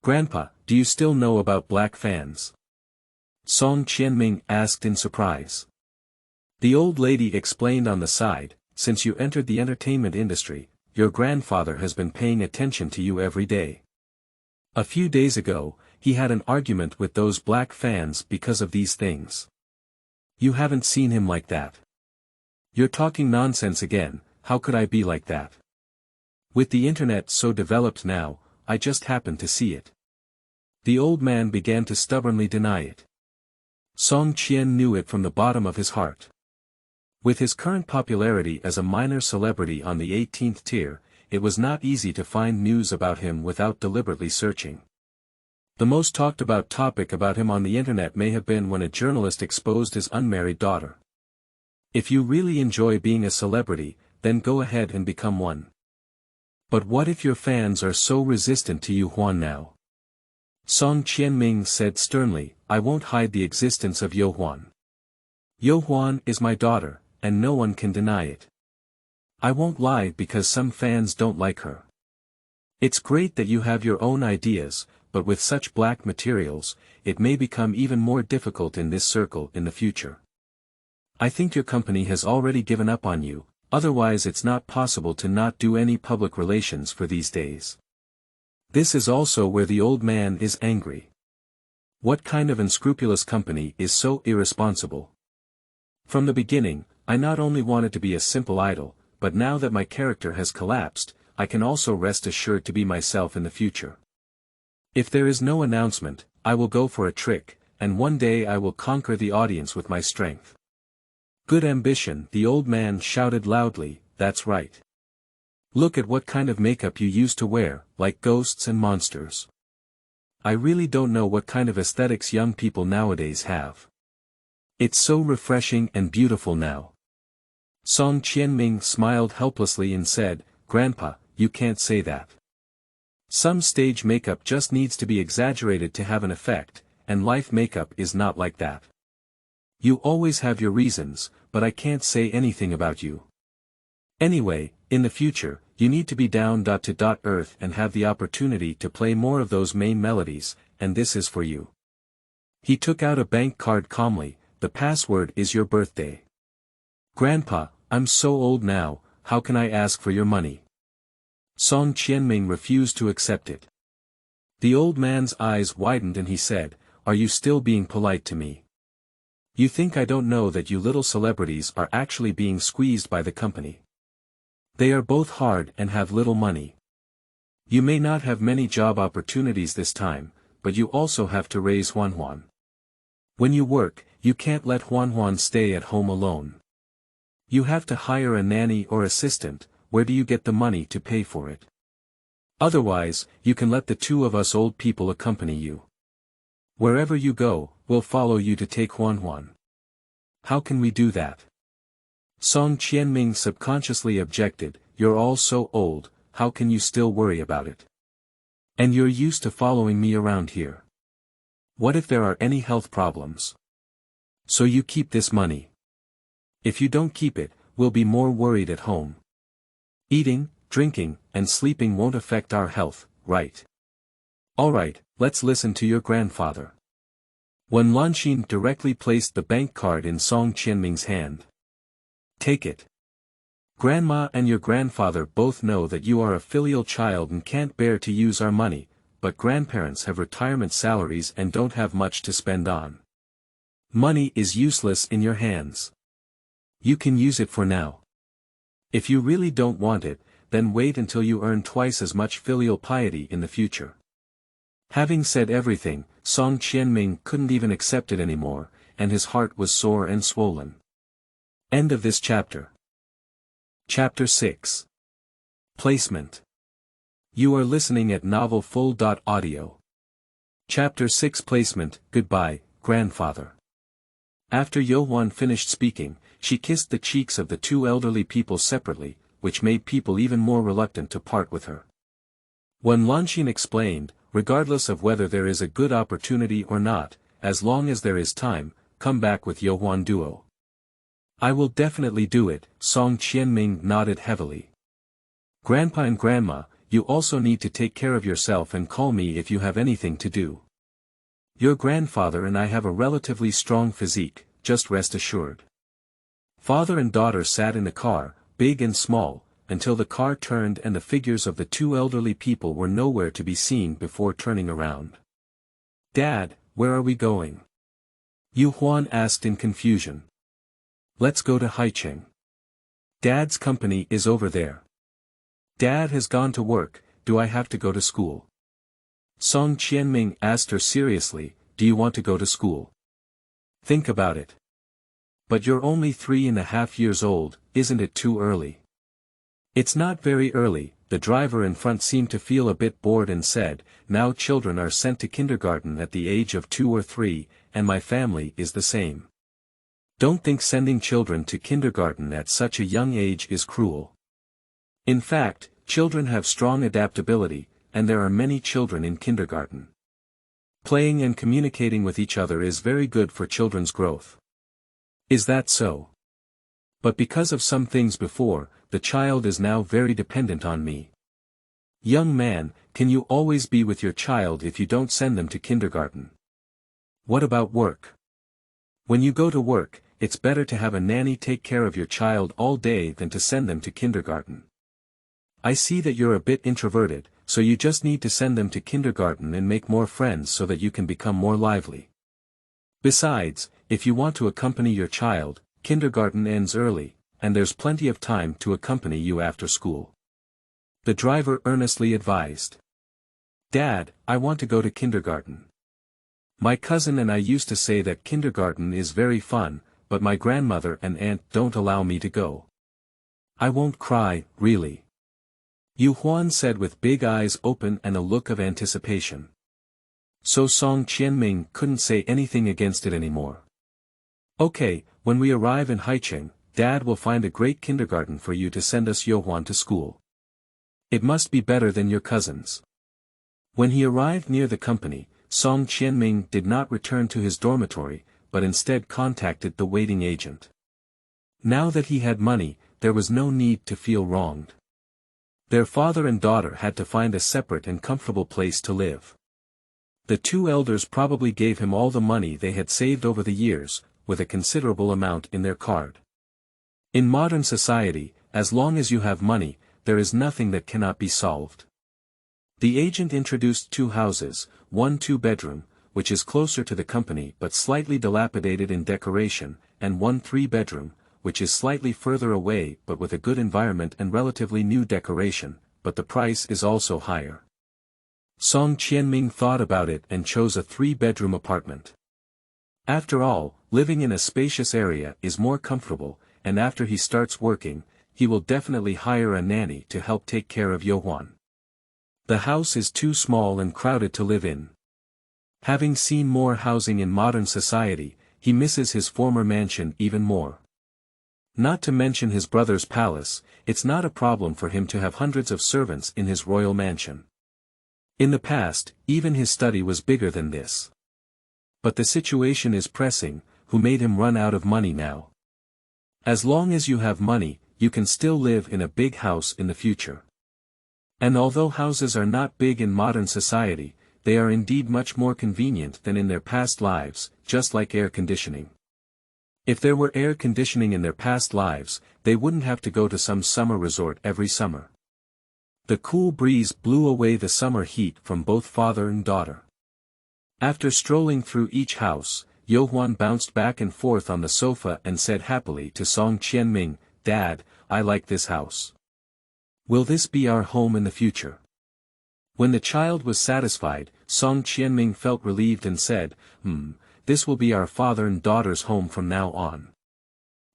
Grandpa, do you still know about black fans? Song Qianming asked in surprise. The old lady explained on the side, "Since you entered the entertainment industry, your grandfather has been paying attention to you every day. A few days ago, he had an argument with those black fans because of these things. You haven't seen him like that. You're talking nonsense again, how could I be like that? With the internet so developed now, I just happened to see it." The old man began to stubbornly deny it. Song Qian knew it from the bottom of his heart. With his current popularity as a minor celebrity on the 18th tier, it was not easy to find news about him without deliberately searching. The most talked about topic about him on the internet may have been when a journalist exposed his unmarried daughter. If you really enjoy being a celebrity, then go ahead and become one. But what if your fans are so resistant to Yu Huan now? Song Qianming said sternly, "I won't hide the existence of Yu Huan. Yu Huan is my daughter, and no one can deny it. I won't lie because some fans don't like her. It's great that you have your own ideas, but with such black materials, it may become even more difficult in this circle in the future. I think your company has already given up on you, otherwise it's not possible to not do any public relations for these days." This is also where the old man is angry. What kind of unscrupulous company is so irresponsible? From the beginning, I not only wanted to be a simple idol, but now that my character has collapsed, I can also rest assured to be myself in the future. If there is no announcement, I will go for a trick, and one day I will conquer the audience with my strength. Good ambition, the old man shouted loudly, "That's right. Look at what kind of makeup you used to wear, like ghosts and monsters. I really don't know what kind of aesthetics young people nowadays have. It's so refreshing and beautiful now." Song Qianming smiled helplessly and said, "Grandpa, you can't say that. Some stage makeup just needs to be exaggerated to have an effect, and life makeup is not like that. You always have your reasons, but I can't say anything about you. Anyway, in the future, you need to be down to earth and have the opportunity to play more of those main melodies, and this is for you." He took out a bank card calmly, "The password is your birthday." "Grandpa, I'm so old now, how can I ask for your money?" Song Qianming refused to accept it. The old man's eyes widened and he said, "Are you still being polite to me? You think I don't know that you little celebrities are actually being squeezed by the company? They are both hard and have little money. You may not have many job opportunities this time, but you also have to raise Huan. When you work, you can't let Huan stay at home alone. You have to hire a nanny or assistant. Where do you get the money to pay for it? Otherwise, you can let the two of us old people accompany you. Wherever you go, we'll follow you to take Huan. How can we do that?" Song Qianming subconsciously objected, "You're all so old, how can you still worry about it? And you're used to following me around here. What if there are any health problems? So you keep this money. If you don't keep it, we'll be more worried at home. Eating, drinking, and sleeping won't affect our health, right? Alright, let's listen to your grandfather." When Lanxin directly placed the bank card in Song Qianming's hand. "Take it. Grandma and your grandfather both know that you are a filial child and can't bear to use our money, but grandparents have retirement salaries and don't have much to spend on. Money is useless in your hands. You can use it for now. If you really don't want it, then wait until you earn twice as much filial piety in the future." Having said everything, Song Qianming couldn't even accept it anymore, and his heart was sore and swollen. End of this chapter. Chapter 6. Placement. You are listening at novelfull.audio. Chapter 6 Placement. Goodbye, grandfather. After Yohuan finished speaking, she kissed the cheeks of the two elderly people separately, which made people even more reluctant to part with her. When Lanxin explained, "Regardless of whether there is a good opportunity or not, as long as there is time, come back with Yohuan duo." "I will definitely do it," Song Qianming nodded heavily. "Grandpa and Grandma, you also need to take care of yourself and call me if you have anything to do. Your grandfather and I have a relatively strong physique, just rest assured." Father and daughter sat in the car, big and small, until the car turned and the figures of the two elderly people were nowhere to be seen before turning around. "Dad, where are we going?" Yuhuan asked in confusion. "Let's go to Haicheng. Dad's company is over there." "Dad has gone to work, do I have to go to school?" Song Qianming asked her seriously, "Do you want to go to school? Think about it. But you're only 3.5 years old, isn't it too early?" "It's not very early," the driver in front seemed to feel a bit bored and said, "Now children are sent to kindergarten at the age of 2 or 3, and my family is the same. Don't think sending children to kindergarten at such a young age is cruel. In fact, children have strong adaptability, and there are many children in kindergarten. Playing and communicating with each other is very good for children's growth." "Is that so? But because of some things before, the child is now very dependent on me." "Young man, can you always be with your child if you don't send them to kindergarten? What about work? When you go to work, it's better to have a nanny take care of your child all day than to send them to kindergarten. I see that you're a bit introverted, so you just need to send them to kindergarten and make more friends so that you can become more lively. Besides, if you want to accompany your child, kindergarten ends early, and there's plenty of time to accompany you after school," the driver earnestly advised. "Dad, I want to go to kindergarten. My cousin and I used to say that kindergarten is very fun, but my grandmother and aunt don't allow me to go. I won't cry, really," Yuhuan said with big eyes open and a look of anticipation. So Song Qianming couldn't say anything against it anymore. "Okay, when we arrive in Haicheng, Dad will find a great kindergarten for you to send us Yohuan to school. It must be better than your cousins." When he arrived near the company, Song Qianming did not return to his dormitory, but instead contacted the waiting agent. Now that he had money, there was no need to feel wronged. Their father and daughter had to find a separate and comfortable place to live. The two elders probably gave him all the money they had saved over the years, with a considerable amount in their card. In modern society, as long as you have money, there is nothing that cannot be solved. The agent introduced 2 houses, one 2-bedroom, which is closer to the company but slightly dilapidated in decoration, and one 3-bedroom, which is slightly further away but with a good environment and relatively new decoration, but the price is also higher. Song Qianming thought about it and chose a 3-bedroom apartment. After all, living in a spacious area is more comfortable, and after he starts working, he will definitely hire a nanny to help take care of Yohuan. The house is too small and crowded to live in. Having seen more housing in modern society, he misses his former mansion even more. Not to mention his brother's palace, it's not a problem for him to have hundreds of servants in his royal mansion. In the past, even his study was bigger than this. But the situation is pressing, who made him run out of money now. As long as you have money, you can still live in a big house in the future. And although houses are not big in modern society, they are indeed much more convenient than in their past lives, just like air conditioning. If there were air conditioning in their past lives, they wouldn't have to go to some summer resort every summer. The cool breeze blew away the summer heat from both father and daughter. After strolling through each house, Yohuan bounced back and forth on the sofa and said happily to Song Qianming, "Dad, I like this house. Will this be our home in the future?" When the child was satisfied, Song Qianming felt relieved and said, "This will be our father and daughter's home from now on.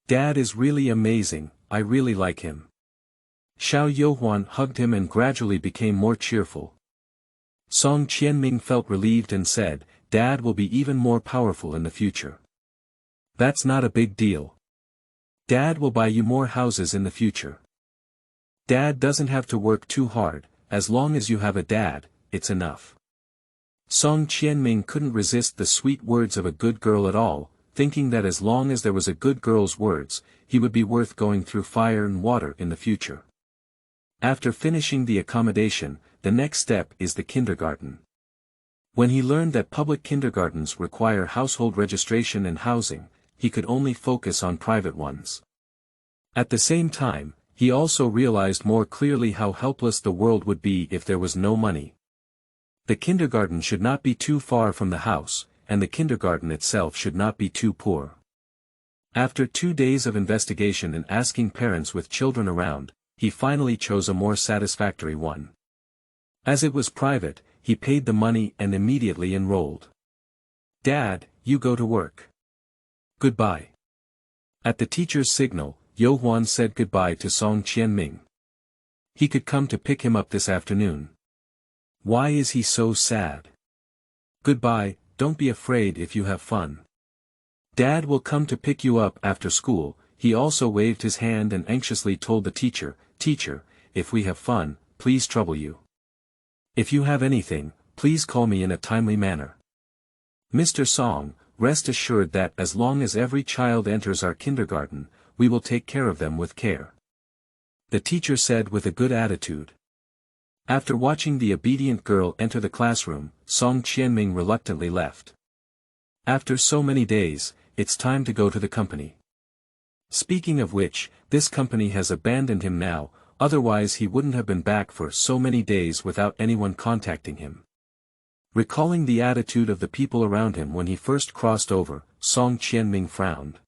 Dad is really amazing, I really like him." Xiao Yohuan hugged him and gradually became more cheerful. Song Qianming felt relieved and said, "Dad will be even more powerful in the future. That's not a big deal. Dad will buy you more houses in the future. Dad doesn't have to work too hard, as long as you have a dad, it's enough." Song Qianming couldn't resist the sweet words of a good girl at all, thinking that as long as there was a good girl's words, he would be worth going through fire and water in the future. After finishing the accommodation, the next step is the kindergarten. When he learned that public kindergartens require household registration and housing, he could only focus on private ones. At the same time, he also realized more clearly how helpless the world would be if there was no money. The kindergarten should not be too far from the house, and the kindergarten itself should not be too poor. After 2 days of investigation and asking parents with children around, he finally chose a more satisfactory one. As it was private, he paid the money and immediately enrolled. "Dad, you go to work. Goodbye." At the teacher's signal, Yohuan said goodbye to Song Qianming. He could come to pick him up this afternoon. Why is he so sad? "Goodbye, don't be afraid if you have fun. Dad will come to pick you up after school." He also waved his hand and anxiously told the teacher, "Teacher, if we have fun, please trouble you. If you have anything, please call me in a timely manner. Mr. Song, rest assured that as long as every child enters our kindergarten, we will take care of them with care," the teacher said with a good attitude. After watching the obedient girl enter the classroom, Song Qianming reluctantly left. After so many days, it's time to go to the company. Speaking of which, this company has abandoned him now, otherwise he wouldn't have been back for so many days without anyone contacting him. Recalling the attitude of the people around him when he first crossed over, Song Qianming frowned.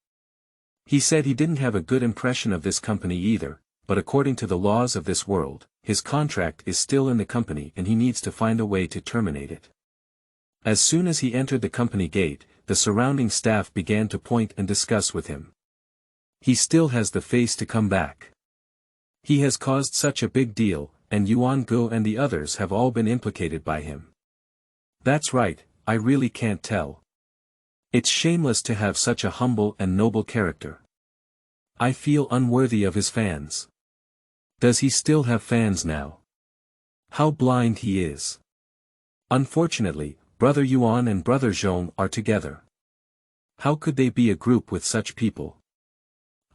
He said he didn't have a good impression of this company either, but according to the laws of this world, his contract is still in the company and he needs to find a way to terminate it. As soon as he entered the company gate, the surrounding staff began to point and discuss with him. He still has the face to come back. He has caused such a big deal, and Yuan Go and the others have all been implicated by him. That's right, I really can't tell. It's shameless to have such a humble and noble character. I feel unworthy of his fans. Does he still have fans now? How blind he is. Unfortunately, Brother Yuan and Brother Zhong are together. How could they be a group with such people?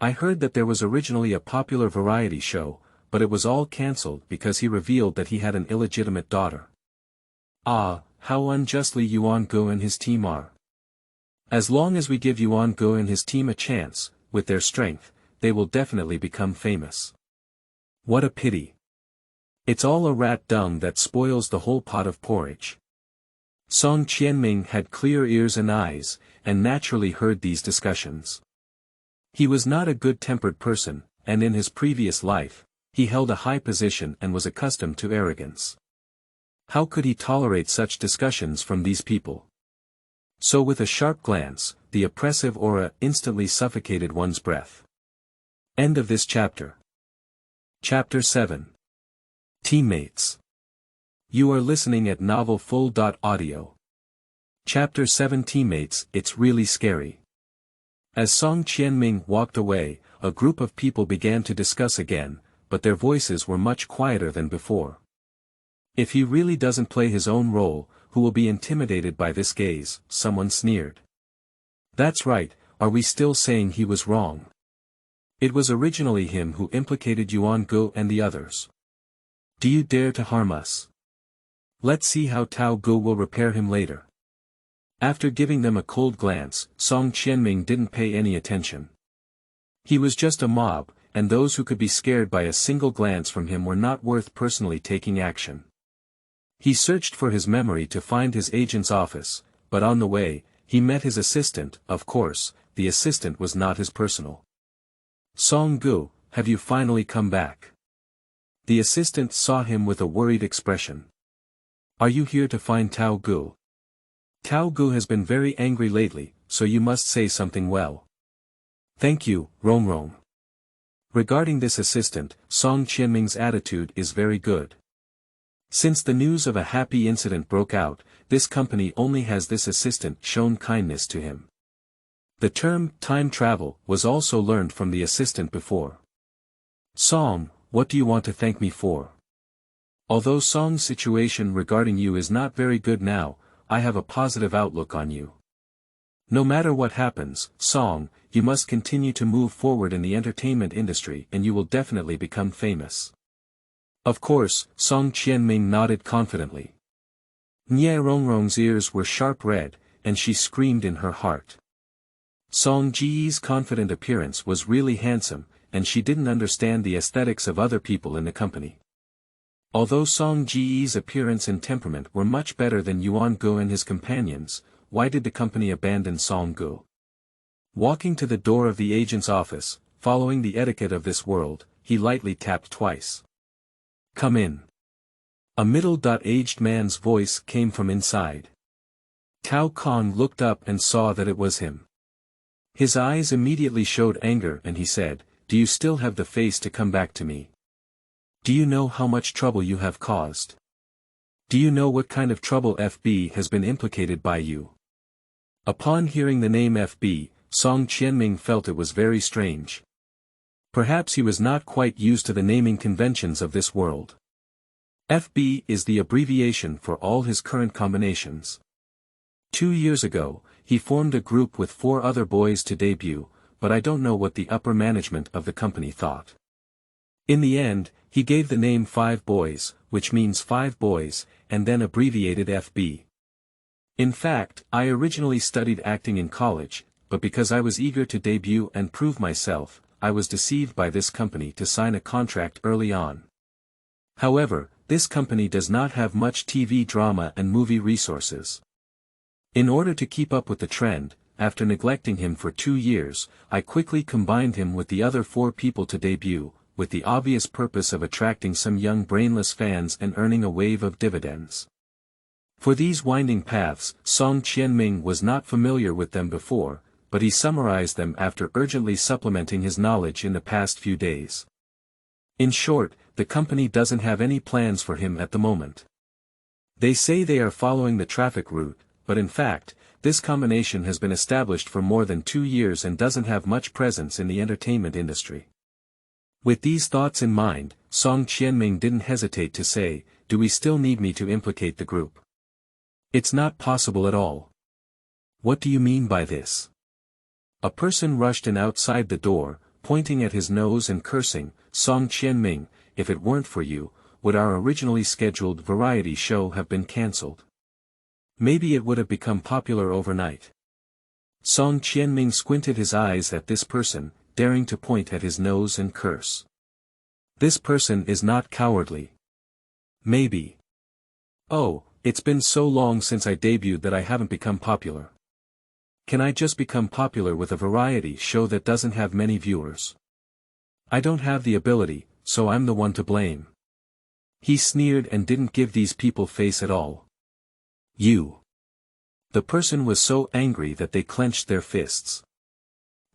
I heard that there was originally a popular variety show, but it was all cancelled because he revealed that he had an illegitimate daughter. Ah, how unjustly Yuan Go and his team are. As long as we give Yuan Go and his team a chance, with their strength, they will definitely become famous. What a pity. It's all a rat dung that spoils the whole pot of porridge. Song Qianming had clear ears and eyes, and naturally heard these discussions. He was not a good-tempered person, and in his previous life, he held a high position and was accustomed to arrogance. How could he tolerate such discussions from these people? So with a sharp glance, the oppressive aura instantly suffocated one's breath. End of this chapter. Chapter 7. Teammates. You are listening at novelfull.audio. Chapter 7 Teammates. It's really scary. As Song Qianming walked away, a group of people began to discuss again, but their voices were much quieter than before. If he really doesn't play his own role, who will be intimidated by this gaze? Someone sneered. That's right, are we still saying he was wrong? It was originally him who implicated Yuan Gu and the others. Do you dare to harm us? Let's see how Tao Gu will repair him later. After giving them a cold glance, Song Qianming didn't pay any attention. He was just a mob, and those who could be scared by a single glance from him were not worth personally taking action. He searched for his memory to find his agent's office, but on the way, he met his assistant. Of course, the assistant was not his personal. Song Gu, have you finally come back? The assistant saw him with a worried expression. Are you here to find Tao Gu? Tao Gu has been very angry lately, so you must say something well. Thank you, Rong. Regarding this assistant, Song Qianming's attitude is very good. Since the news of a happy incident broke out, this company only has this assistant shown kindness to him. The term, time travel, was also learned from the assistant before. Song, what do you want to thank me for? Although Song's situation regarding you is not very good now, I have a positive outlook on you. No matter what happens, Song, you must continue to move forward in the entertainment industry and you will definitely become famous. Of course, Song Qianming nodded confidently. Nye Rongrong's ears were sharp red, and she screamed in her heart. Song Ji's confident appearance was really handsome, and she didn't understand the aesthetics of other people in the company. Although Song Ji's appearance and temperament were much better than Yuan Gu and his companions, why did the company abandon Song Gu? Walking to the door of the agent's office, following the etiquette of this world, he lightly tapped twice. Come in. A middle-aged man's voice came from inside. Tao Kong looked up and saw that it was him. His eyes immediately showed anger and he said, Do you still have the face to come back to me? Do you know how much trouble you have caused? Do you know what kind of trouble FB has been implicated by you? Upon hearing the name FB, Song Qianming felt it was very strange. Perhaps he was not quite used to the naming conventions of this world. FB is the abbreviation for all his current combinations. 2 years ago, he formed a group with 4 other boys to debut, but I don't know what the upper management of the company thought. In the end, he gave the name 5 Boys, which means 5 boys, and then abbreviated FB. In fact, I originally studied acting in college, but because I was eager to debut and prove myself, I was deceived by this company to sign a contract early on. However, this company does not have much TV drama and movie resources. In order to keep up with the trend, after neglecting him for 2 years, I quickly combined him with the other 4 people to debut, with the obvious purpose of attracting some young brainless fans and earning a wave of dividends. For these winding paths, Song Qianming was not familiar with them before, but he summarized them after urgently supplementing his knowledge in the past few days. In short, the company doesn't have any plans for him at the moment. They say they are following the traffic route, but in fact, this combination has been established for more than 2 years and doesn't have much presence in the entertainment industry. With these thoughts in mind, Song Qianming didn't hesitate to say, Do we still need me to implicate the group? It's not possible at all. What do you mean by this? A person rushed in outside the door, pointing at his nose and cursing, Song Qianming, if it weren't for you, would our originally scheduled variety show have been cancelled? Maybe it would have become popular overnight. Song Qianming squinted his eyes at this person, daring to point at his nose and curse. This person is not cowardly. Maybe. Oh, it's been so long since I debuted that I haven't become popular. Can I just become popular with a variety show that doesn't have many viewers? I don't have the ability, so I'm the one to blame. He sneered and didn't give these people face at all. You. The person was so angry that they clenched their fists.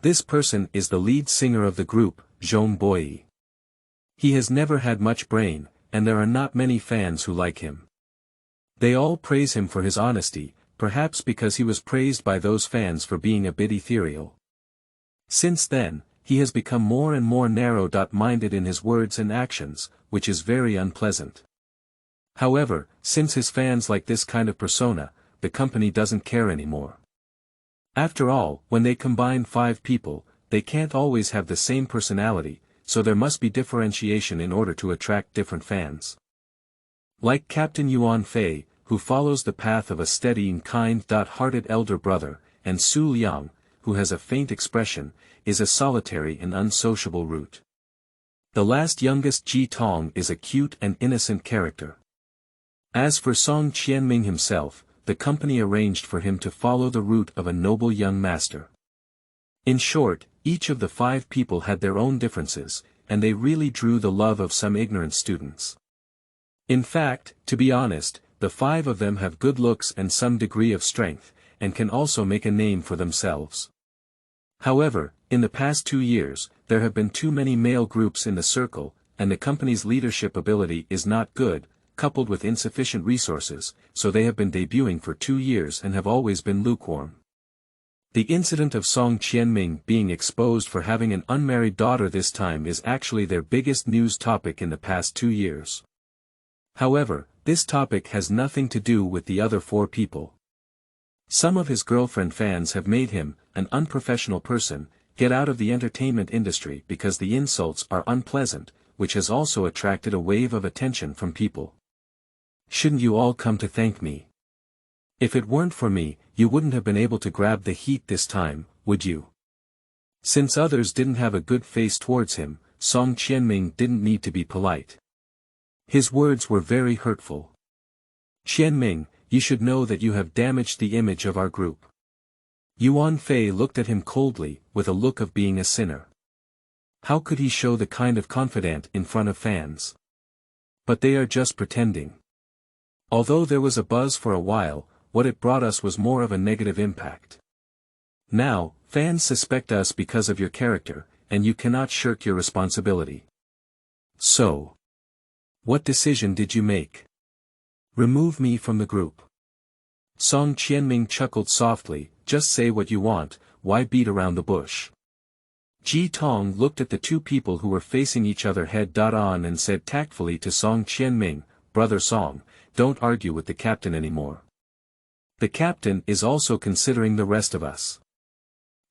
This person is the lead singer of the group, Zhong Boyi. He has never had much brain, and there are not many fans who like him. They all praise him for his honesty, perhaps because he was praised by those fans for being a bit ethereal. Since then, he has become more and more narrow-minded in his words and actions, which is very unpleasant. However, since his fans like this kind of persona, the company doesn't care anymore. After all, when they combine 5 people, they can't always have the same personality, so there must be differentiation in order to attract different fans. Like Captain Yuan Fei, who follows the path of a steady and kind-hearted elder brother, and Su Liang, who has a faint expression, is a solitary and unsociable root. The last youngest Ji Tong is a cute and innocent character. As for Song Qianming himself, the company arranged for him to follow the route of a noble young master. In short, each of the 5 people had their own differences, and they really drew the love of some ignorant students. In fact, to be honest, the 5 of them have good looks and some degree of strength, and can also make a name for themselves. However, in the past 2 years, there have been too many male groups in the circle, and the company's leadership ability is not good, coupled with insufficient resources, so they have been debuting for 2 years and have always been lukewarm. The incident of Song Qianming being exposed for having an unmarried daughter this time is actually their biggest news topic in the past 2 years. However, this topic has nothing to do with the other 4 people. Some of his girlfriend fans have made him, an unprofessional person, get out of the entertainment industry because the insults are unpleasant, which has also attracted a wave of attention from people. Shouldn't you all come to thank me? If it weren't for me, you wouldn't have been able to grab the heat this time, would you? Since others didn't have a good face towards him, Song Qianming didn't need to be polite. His words were very hurtful. Qianming, you should know that you have damaged the image of our group. Yuan Fei looked at him coldly, with a look of being a sinner. How could he show the kind of confidant in front of fans? But they are just pretending. Although there was a buzz for a while, what it brought us was more of a negative impact. Now, fans suspect us because of your character, and you cannot shirk your responsibility. So, what decision did you make? Remove me from the group. Song Qianming chuckled softly, just say what you want, why beat around the bush? Ji Tong looked at the 2 people who were facing each other head-on and said tactfully to Song Qianming, Brother Song, don't argue with the captain anymore. The captain is also considering the rest of us.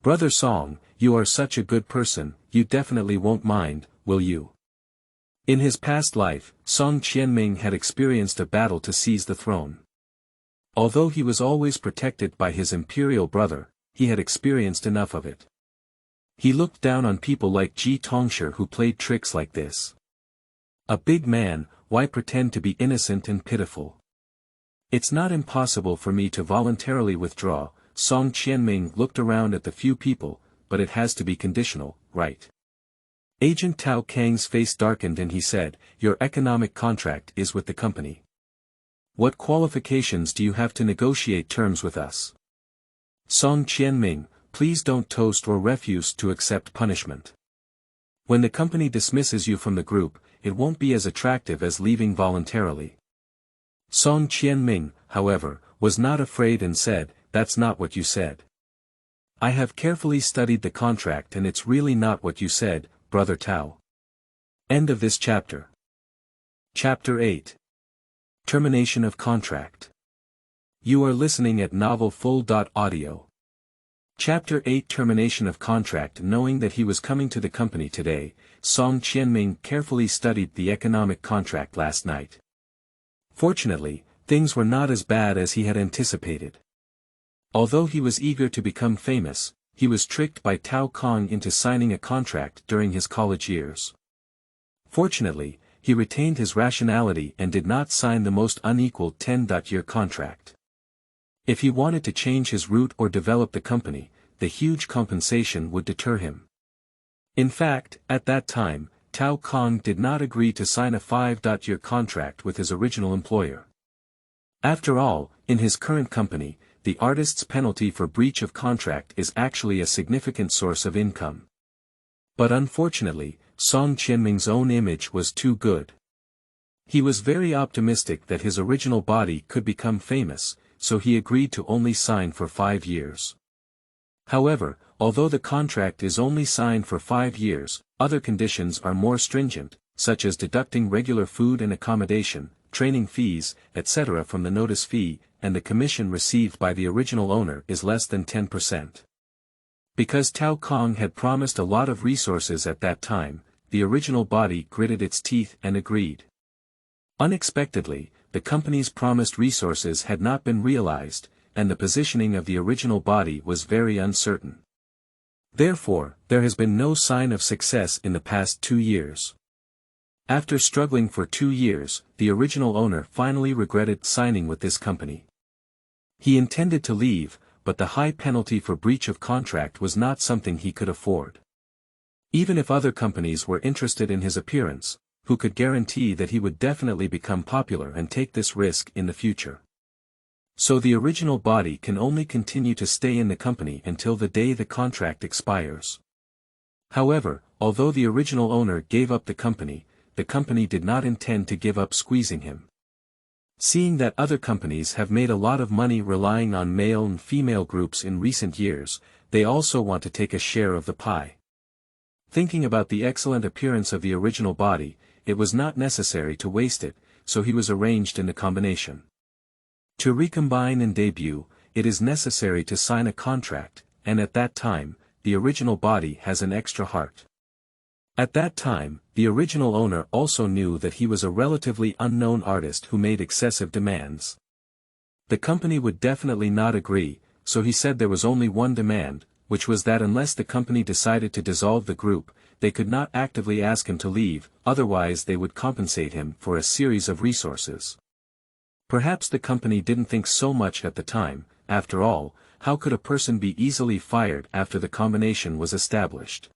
Brother Song, you are such a good person, you definitely won't mind, will you? In his past life, Song Qianming had experienced a battle to seize the throne. Although he was always protected by his imperial brother, he had experienced enough of it. He looked down on people like Ji Tongshi who played tricks like this. A big man, why pretend to be innocent and pitiful? It's not impossible for me to voluntarily withdraw. Song Qianming looked around at the few people, but it has to be conditional, right? Agent Tao Kang's face darkened and he said, your economic contract is with the company. What qualifications do you have to negotiate terms with us? Song Qianming, please don't toast or refuse to accept punishment. When the company dismisses you from the group, it won't be as attractive as leaving voluntarily. Song Qianming, however, was not afraid and said, that's not what you said. I have carefully studied the contract and it's really not what you said, Brother Tao. End of this chapter. Chapter 8. Termination of contract. You are listening at novelfull.audio. Chapter 8 Termination of contract. Knowing that he was coming to the company today, Song Qianming carefully studied the economic contract last night. Fortunately, things were not as bad as he had anticipated. Although he was eager to become famous, he was tricked by Tao Kong into signing a contract during his college years. Fortunately, he retained his rationality and did not sign the most unequal 10-year contract. If he wanted to change his route or develop the company, the huge compensation would deter him. In fact, at that time, Tao Kong did not agree to sign a 5-year contract with his original employer. After all, in his current company, the artist's penalty for breach of contract is actually a significant source of income. But unfortunately, Song Qianming's own image was too good. He was very optimistic that his original body could become famous, so he agreed to only sign for 5 years. However, although the contract is only signed for 5 years, other conditions are more stringent, such as deducting regular food and accommodation, training fees, etc. from the notice fee, and the commission received by the original owner is less than 10%. Because Tao Kong had promised a lot of resources at that time, the original body gritted its teeth and agreed. Unexpectedly, the company's promised resources had not been realized, and the positioning of the original body was very uncertain. Therefore, there has been no sign of success in the past 2 years. After struggling for 2 years, the original owner finally regretted signing with this company. He intended to leave, but the high penalty for breach of contract was not something he could afford. Even if other companies were interested in his appearance, who could guarantee that he would definitely become popular and take this risk in the future? So the original body can only continue to stay in the company until the day the contract expires. However, although the original owner gave up the company did not intend to give up squeezing him. Seeing that other companies have made a lot of money relying on male and female groups in recent years, they also want to take a share of the pie. Thinking about the excellent appearance of the original body, it was not necessary to waste it, so he was arranged in the combination. To recombine and debut, it is necessary to sign a contract, and at that time, the original body has an extra heart. At that time, the original owner also knew that he was a relatively unknown artist who made excessive demands. The company would definitely not agree, so he said there was only one demand, which was that unless the company decided to dissolve the group, they could not actively ask him to leave, otherwise they would compensate him for a series of resources. Perhaps the company didn't think so much at the time. After all, how could a person be easily fired after the combination was established?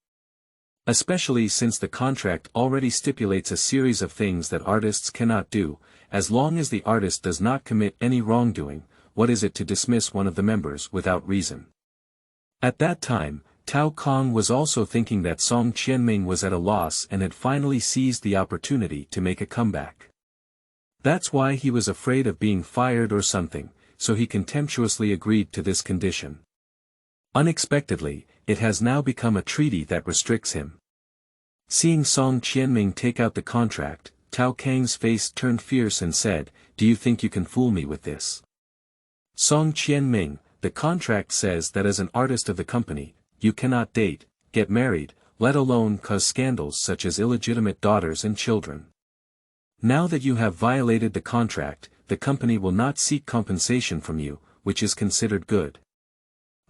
Especially since the contract already stipulates a series of things that artists cannot do. As long as the artist does not commit any wrongdoing, what is it to dismiss one of the members without reason? At that time, Tao Kong was also thinking that Song Qianming was at a loss and had finally seized the opportunity to make a comeback. That's why he was afraid of being fired or something, so he contemptuously agreed to this condition. Unexpectedly, it has now become a treaty that restricts him. Seeing Song Qianming take out the contract, Tao Kang's face turned fierce and said, "Do you think you can fool me with this? Song Qianming, the contract says that as an artist of the company, you cannot date, get married, let alone cause scandals such as illegitimate daughters and children. Now that you have violated the contract, the company will not seek compensation from you, which is considered good."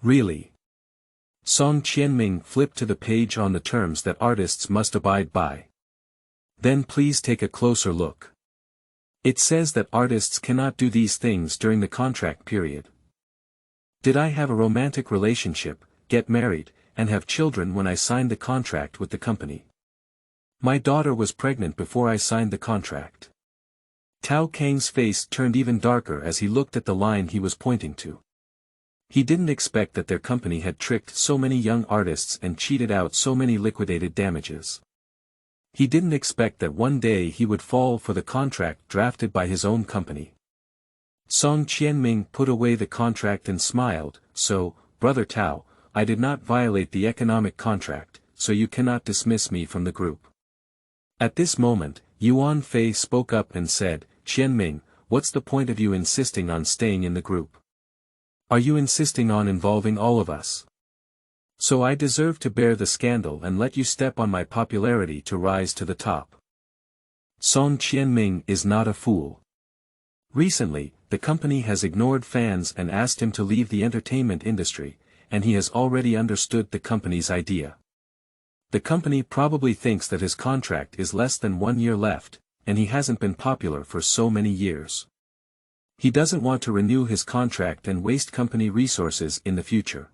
Really? Song Qianming flipped to the page on the terms that artists must abide by. Then please take a closer look. It says that artists cannot do these things during the contract period. Did I have a romantic relationship, get married, and have children when I signed the contract with the company? My daughter was pregnant before I signed the contract. Tao Kang's face turned even darker as he looked at the line he was pointing to. He didn't expect that their company had tricked so many young artists and cheated out so many liquidated damages. He didn't expect that one day he would fall for the contract drafted by his own company. Song Qianming put away the contract and smiled, "So, Brother Tao, I did not violate the economic contract, so you cannot dismiss me from the group." At this moment, Yuan Fei spoke up and said, "Qianming, what's the point of you insisting on staying in the group? Are you insisting on involving all of us? So I deserve to bear the scandal and let you step on my popularity to rise to the top." Song Qianming is not a fool. Recently, the company has ignored fans and asked him to leave the entertainment industry, and he has already understood the company's idea. The company probably thinks that his contract is less than 1 year left, and he hasn't been popular for so many years. He doesn't want to renew his contract and waste company resources in the future.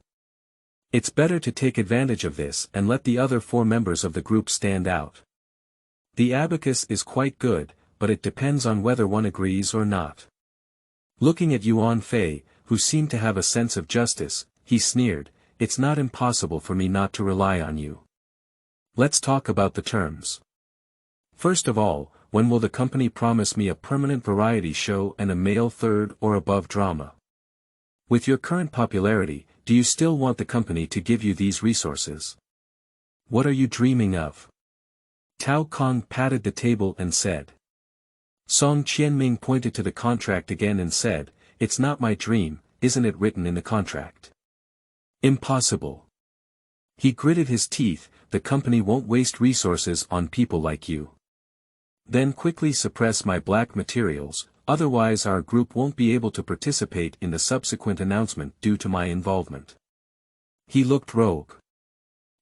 It's better to take advantage of this and let the other 4 members of the group stand out. The abacus is quite good, but it depends on whether one agrees or not. Looking at Yuan Fei, who seemed to have a sense of justice, he sneered, "It's not impossible for me not to rely on you. Let's talk about the terms. First of all, when will the company promise me a permanent variety show and a male third or above drama? With your current popularity, do do you still want the company to give you these resources? What are you dreaming of? Tao Kong patted the table and said. Song Qianming pointed to the contract again and said, "It's not my dream, isn't it written in the contract?" Impossible. He gritted his teeth, "The company won't waste resources on people like you. Then quickly suppress my black materials, otherwise our group won't be able to participate in the subsequent announcement due to my involvement." He looked rogue.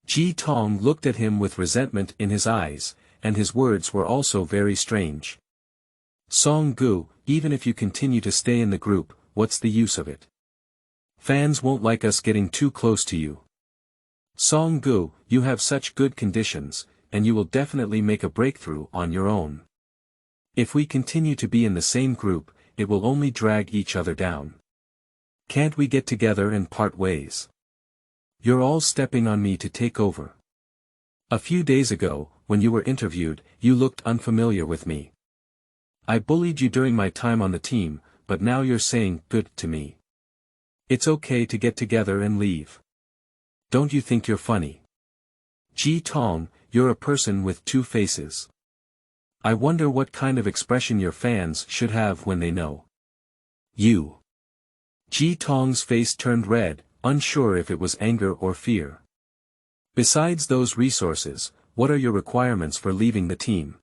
Ji Tong looked at him with resentment in his eyes, and his words were also very strange. "Song Gu, even if you continue to stay in the group, what's the use of it? Fans won't like us getting too close to you. Song Gu, you have such good conditions, and you will definitely make a breakthrough on your own. If we continue to be in the same group, it will only drag each other down. Can't we get together and part ways? You're all stepping on me to take over. A few days ago, when you were interviewed, you looked unfamiliar with me. I bullied you during my time on the team, but now you're saying good to me. It's okay to get together and leave. Don't you think you're funny? Ji Tong, you're a person with two faces. I wonder what kind of expression your fans should have when they know you." Ji Tong's face turned red, unsure if it was anger or fear. "Besides those resources, what are your requirements for leaving the team?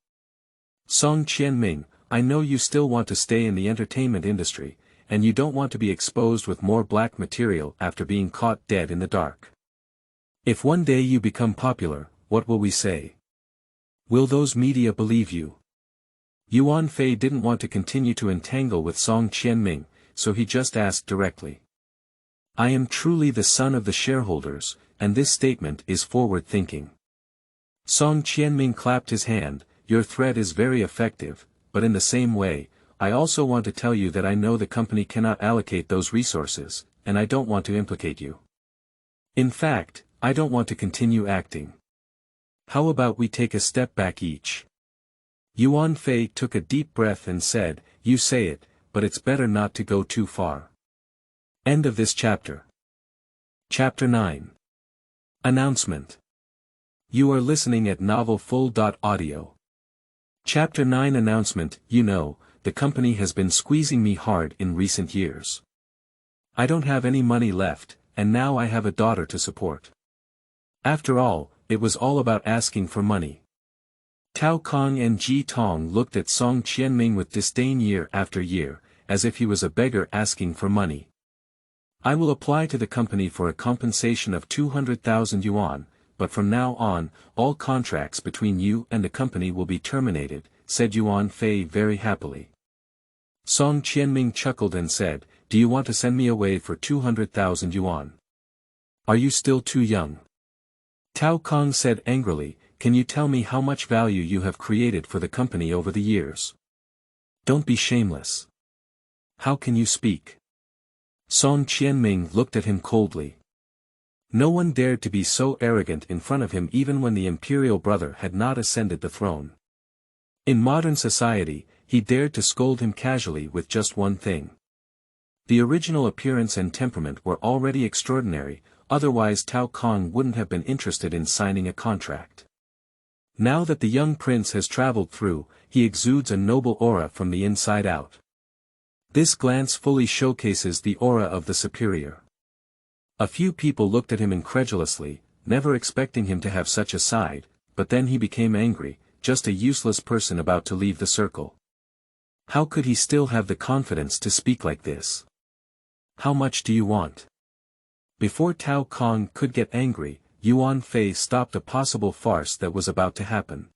Song Qianming, I know you still want to stay in the entertainment industry, and you don't want to be exposed with more black material after being caught dead in the dark. If one day you become popular, what will we say? Will those media believe you?" Yuan Fei didn't want to continue to entangle with Song Qianming, so he just asked directly. "I am truly the son of the shareholders, and this statement is forward-thinking." Song Qianming clapped his hand, "Your threat is very effective, but in the same way, I also want to tell you that I know the company cannot allocate those resources, and I don't want to implicate you. In fact, I don't want to continue acting. How about we take a step back each?" Yuan Fei took a deep breath and said, "You say it, but it's better not to go too far." End of this chapter. Chapter 9. Announcement. You are listening at novelfull.audio. Chapter 9 Announcement. You know, the company has been squeezing me hard in recent years. I don't have any money left, and now I have a daughter to support. After all, it was all about asking for money. Tao Kong and Ji Tong looked at Song Qianming with disdain year after year, as if he was a beggar asking for money. "I will apply to the company for a compensation of 200,000 yuan, but from now on, all contracts between you and the company will be terminated," said Yuan Fei very happily. Song Qianming chuckled and said, "Do you want to send me away for 200,000 yuan? Are you still too young?" Tao Kong said angrily, "Can you tell me how much value you have created for the company over the years? Don't be shameless. How can you speak?" Song Qianming looked at him coldly. No one dared to be so arrogant in front of him even when the imperial brother had not ascended the throne. In modern society, he dared to scold him casually with just one thing. The original appearance and temperament were already extraordinary, otherwise Tao Kong wouldn't have been interested in signing a contract. Now that the young prince has traveled through, he exudes a noble aura from the inside out. This glance fully showcases the aura of the superior. A few people looked at him incredulously, never expecting him to have such a side, but then he became angry, just a useless person about to leave the circle. How could he still have the confidence to speak like this? "How much do you want?" Before Tao Kong could get angry, Yuan Fei stopped a possible farce that was about to happen.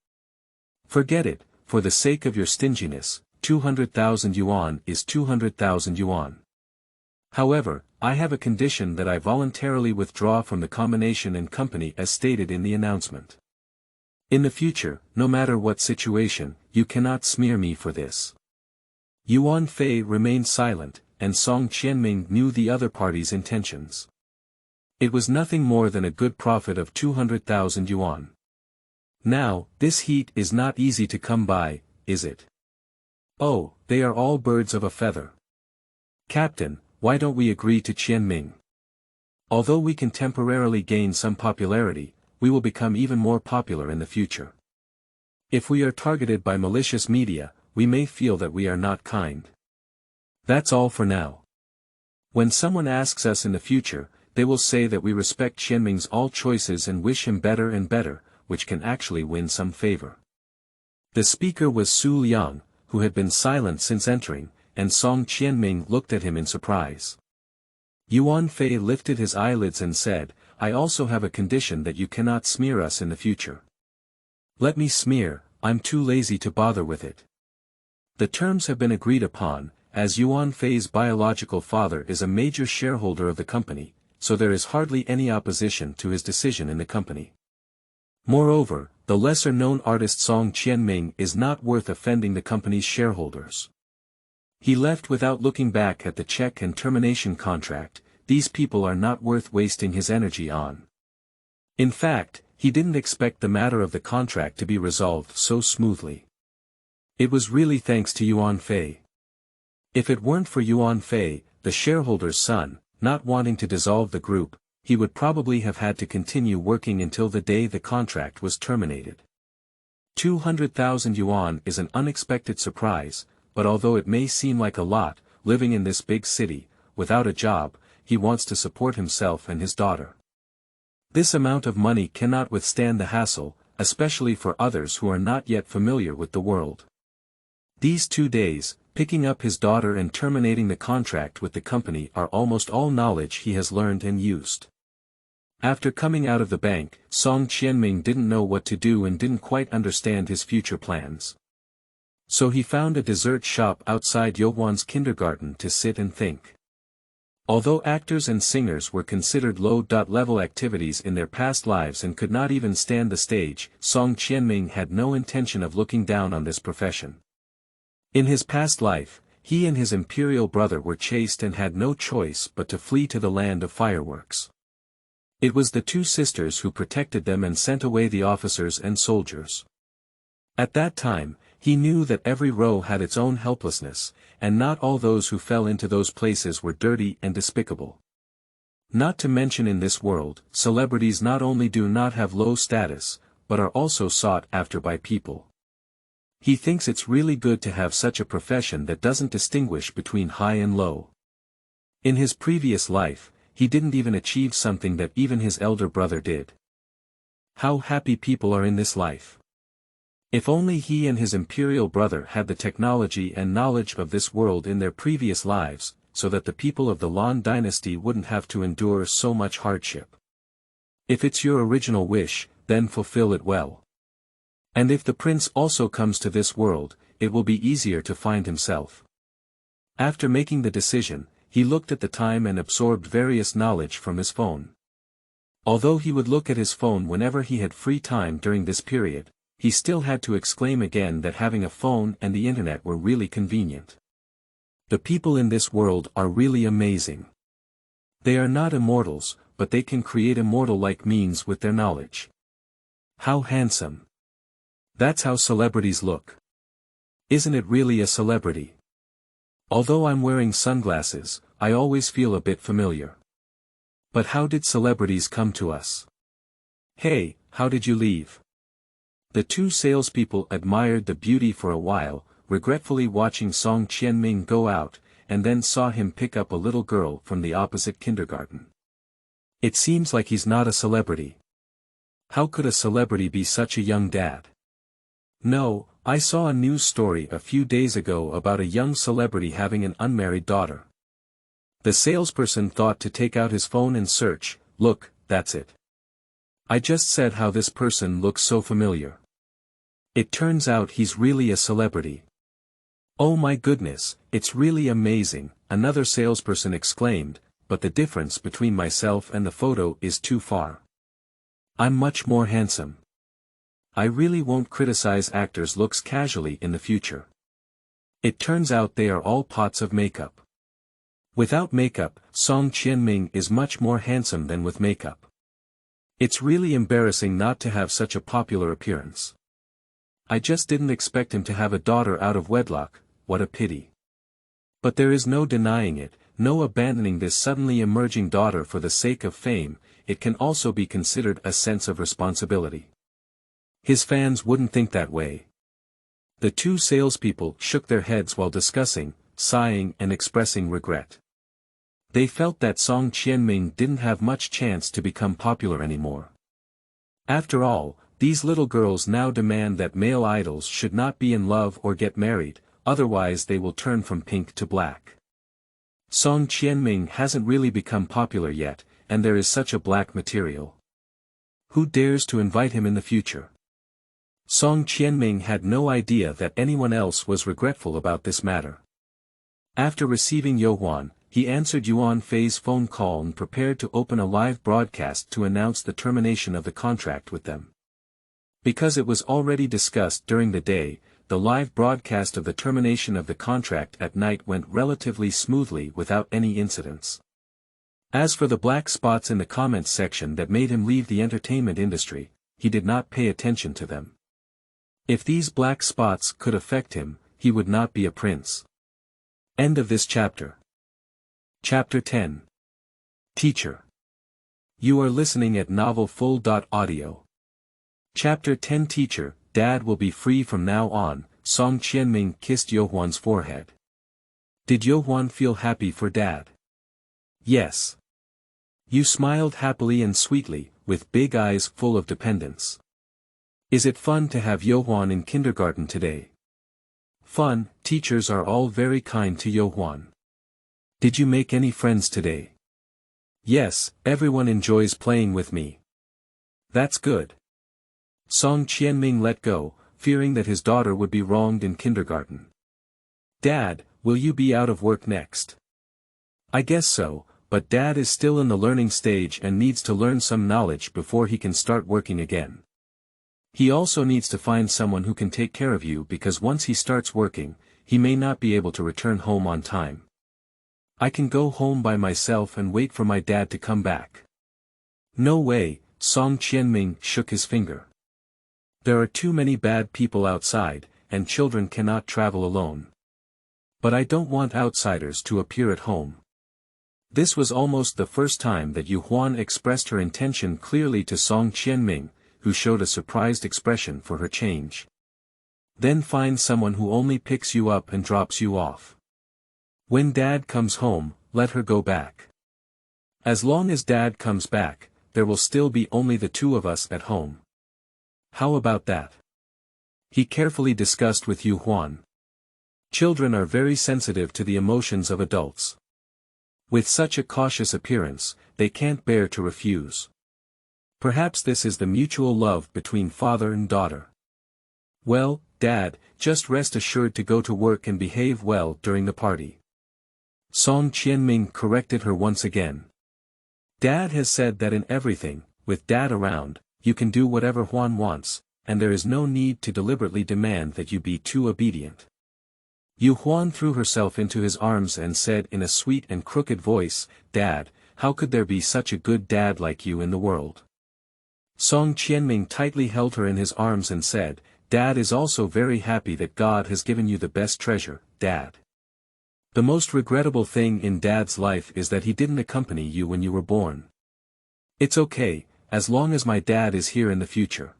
"Forget it, for the sake of your stinginess, 200,000 yuan is 200,000 yuan. However, I have a condition that I voluntarily withdraw from the combination and company as stated in the announcement. In the future, no matter what situation, you cannot smear me for this." Yuan Fei remained silent, and Song Qianming knew the other party's intentions. It was nothing more than a good profit of 200,000 yuan. Now, this heat is not easy to come by, is it? Oh, they are all birds of a feather. "Captain, why don't we agree to Qianming? Although we can temporarily gain some popularity, we will become even more popular in the future. If we are targeted by malicious media, we may feel that we are not kind. That's all for now. When someone asks us in the future, they will say that we respect Qianming's all choices and wish him better and better, which can actually win some favor. The speaker was Su Liang, who had been silent since entering, and Song Qianming looked at him in surprise. Yuan Fei lifted his eyelids and said, "I also have a condition that you cannot smear us in the future." "Let me smear, I'm too lazy to bother with it." The terms have been agreed upon, as Yuan Fei's biological father is a major shareholder of the company, so there is hardly any opposition to his decision in the company. Moreover, the lesser-known artist Song Qianming is not worth offending the company's shareholders. He left without looking back at the check and termination contract. These people are not worth wasting his energy on. In fact, he didn't expect the matter of the contract to be resolved so smoothly. It was really thanks to Yuan Fei. If it weren't for Yuan Fei, the shareholder's son, not wanting to dissolve the group, he would probably have had to continue working until the day the contract was terminated. 200,000 yuan is an unexpected surprise, but although it may seem like a lot, living in this big city, without a job, he wants to support himself and his daughter. This amount of money cannot withstand the hassle, especially for others who are not yet familiar with the world. These 2 days, picking up his daughter and terminating the contract with the company are almost all knowledge he has learned and used. After coming out of the bank, Song Qianming didn't know what to do and didn't quite understand his future plans. So he found a dessert shop outside Youwan's kindergarten to sit and think. Although actors and singers were considered low-level activities in their past lives and could not even stand the stage, Song Qianming had no intention of looking down on this profession. In his past life, he and his imperial brother were chased and had no choice but to flee to the land of fireworks. It was the 2 sisters who protected them and sent away the officers and soldiers. At that time, he knew that every row had its own helplessness, and not all those who fell into those places were dirty and despicable. Not to mention in this world, celebrities not only do not have low status, but are also sought after by people. He thinks it's really good to have such a profession that doesn't distinguish between high and low. In his previous life, he didn't even achieve something that even his elder brother did. How happy people are in this life. If only he and his imperial brother had the technology and knowledge of this world in their previous lives, so that the people of the Lan dynasty wouldn't have to endure so much hardship. If it's your original wish, then fulfill it well. And if the prince also comes to this world, it will be easier to find himself. After making the decision, he looked at the time and absorbed various knowledge from his phone. Although he would look at his phone whenever he had free time during this period, he still had to exclaim again that having a phone and the internet were really convenient. The people in this world are really amazing. They are not immortals, but they can create immortal-like means with their knowledge. How handsome. That's how celebrities look. Isn't it really a celebrity? Although I'm wearing sunglasses, I always feel a bit familiar. But how did celebrities come to us? Hey, how did you leave? The 2 salespeople admired the beauty for a while, regretfully watching Song Qianming go out, and then saw him pick up a little girl from the opposite kindergarten. It seems like he's not a celebrity. How could a celebrity be such a young dad? No, I saw a news story a few days ago about a young celebrity having an unmarried daughter. The salesperson thought to take out his phone and search. Look, that's it. I just said how this person looks so familiar. It turns out he's really a celebrity. Oh my goodness, it's really amazing, another salesperson exclaimed, but the difference between myself and the photo is too far. I'm much more handsome. I really won't criticize actors' looks casually in the future. It turns out they are all pots of makeup. Without makeup, Song Qianming is much more handsome than with makeup. It's really embarrassing not to have such a popular appearance. I just didn't expect him to have a daughter out of wedlock, what a pity. But there is no denying it, no abandoning this suddenly emerging daughter for the sake of fame, it can also be considered a sense of responsibility. His fans wouldn't think that way. The two salespeople shook their heads while discussing, sighing and expressing regret. They felt that Song Qianming didn't have much chance to become popular anymore. After all, these little girls now demand that male idols should not be in love or get married, otherwise they will turn from pink to black. Song Qianming hasn't really become popular yet, and there is such a black material. Who dares to invite him in the future? Song Qianming had no idea that anyone else was regretful about this matter. After receiving Yohuan, he answered Yuan Fei's phone call and prepared to open a live broadcast to announce the termination of the contract with them. Because it was already discussed during the day, the live broadcast of the termination of the contract at night went relatively smoothly without any incidents. As for the black spots in the comments section that made him leave the entertainment industry, he did not pay attention to them. If these black spots could affect him, he would not be a prince. End of this chapter. Chapter 10. Teacher. You are listening at novelfull.audio. Chapter 10. Teacher, Dad will be free from now on. Song Qianming kissed Yohuan's forehead. Did Yohuan feel happy for Dad? Yes. You smiled happily and sweetly, with big eyes full of dependence. Is it fun to have Yohuan in kindergarten today? Fun, teachers are all very kind to Yohuan. Did you make any friends today? Yes, everyone enjoys playing with me. That's good. Song Qianming let go, fearing that his daughter would be wronged in kindergarten. Dad, will you be out of work next? I guess so, but Dad is still in the learning stage and needs to learn some knowledge before he can start working again. He also needs to find someone who can take care of you because once he starts working, he may not be able to return home on time. I can go home by myself and wait for my dad to come back. No way, Song Qianming shook his finger. There are too many bad people outside, and children cannot travel alone. But I don't want outsiders to appear at home. This was almost the first time that Yuhuan expressed her intention clearly to Song Qianming, who showed a surprised expression for her change. Then find someone who only picks you up and drops you off. When Dad comes home, let her go back. As long as Dad comes back, there will still be only the two of us at home. How about that? He carefully discussed with Yuhuan. Children are very sensitive to the emotions of adults. With such a cautious appearance, they can't bear to refuse. Perhaps this is the mutual love between father and daughter. Well, Dad, just rest assured to go to work and behave well during the party. Song Qianming corrected her once again. Dad has said that in everything, with Dad around, you can do whatever Juan wants, and there is no need to deliberately demand that you be too obedient. Yuhuan threw herself into his arms and said in a sweet and crooked voice, Dad, how could there be such a good dad like you in the world? Song Qianming tightly held her in his arms and said, Dad is also very happy that God has given you the best treasure, Dad. The most regrettable thing in Dad's life is that he didn't accompany you when you were born. It's okay, as long as my dad is here in the future.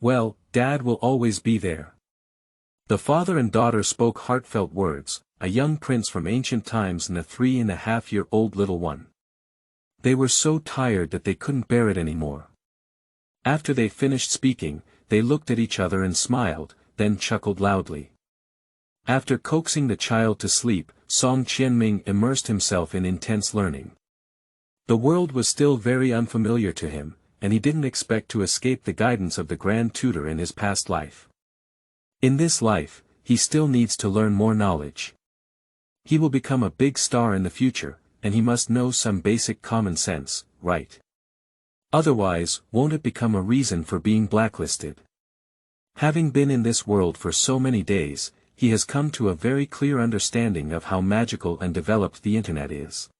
Well, Dad will always be there. The father and daughter spoke heartfelt words, a young prince from ancient times and a 3.5-year-old little one. They were so tired that they couldn't bear it anymore. After they finished speaking, they looked at each other and smiled, then chuckled loudly. After coaxing the child to sleep, Song Qianming immersed himself in intense learning. The world was still very unfamiliar to him, and he didn't expect to escape the guidance of the grand tutor in his past life. In this life, he still needs to learn more knowledge. He will become a big star in the future, and he must know some basic common sense, right? Otherwise, won't it become a reason for being blacklisted? Having been in this world for so many days, he has come to a very clear understanding of how magical and developed the internet is.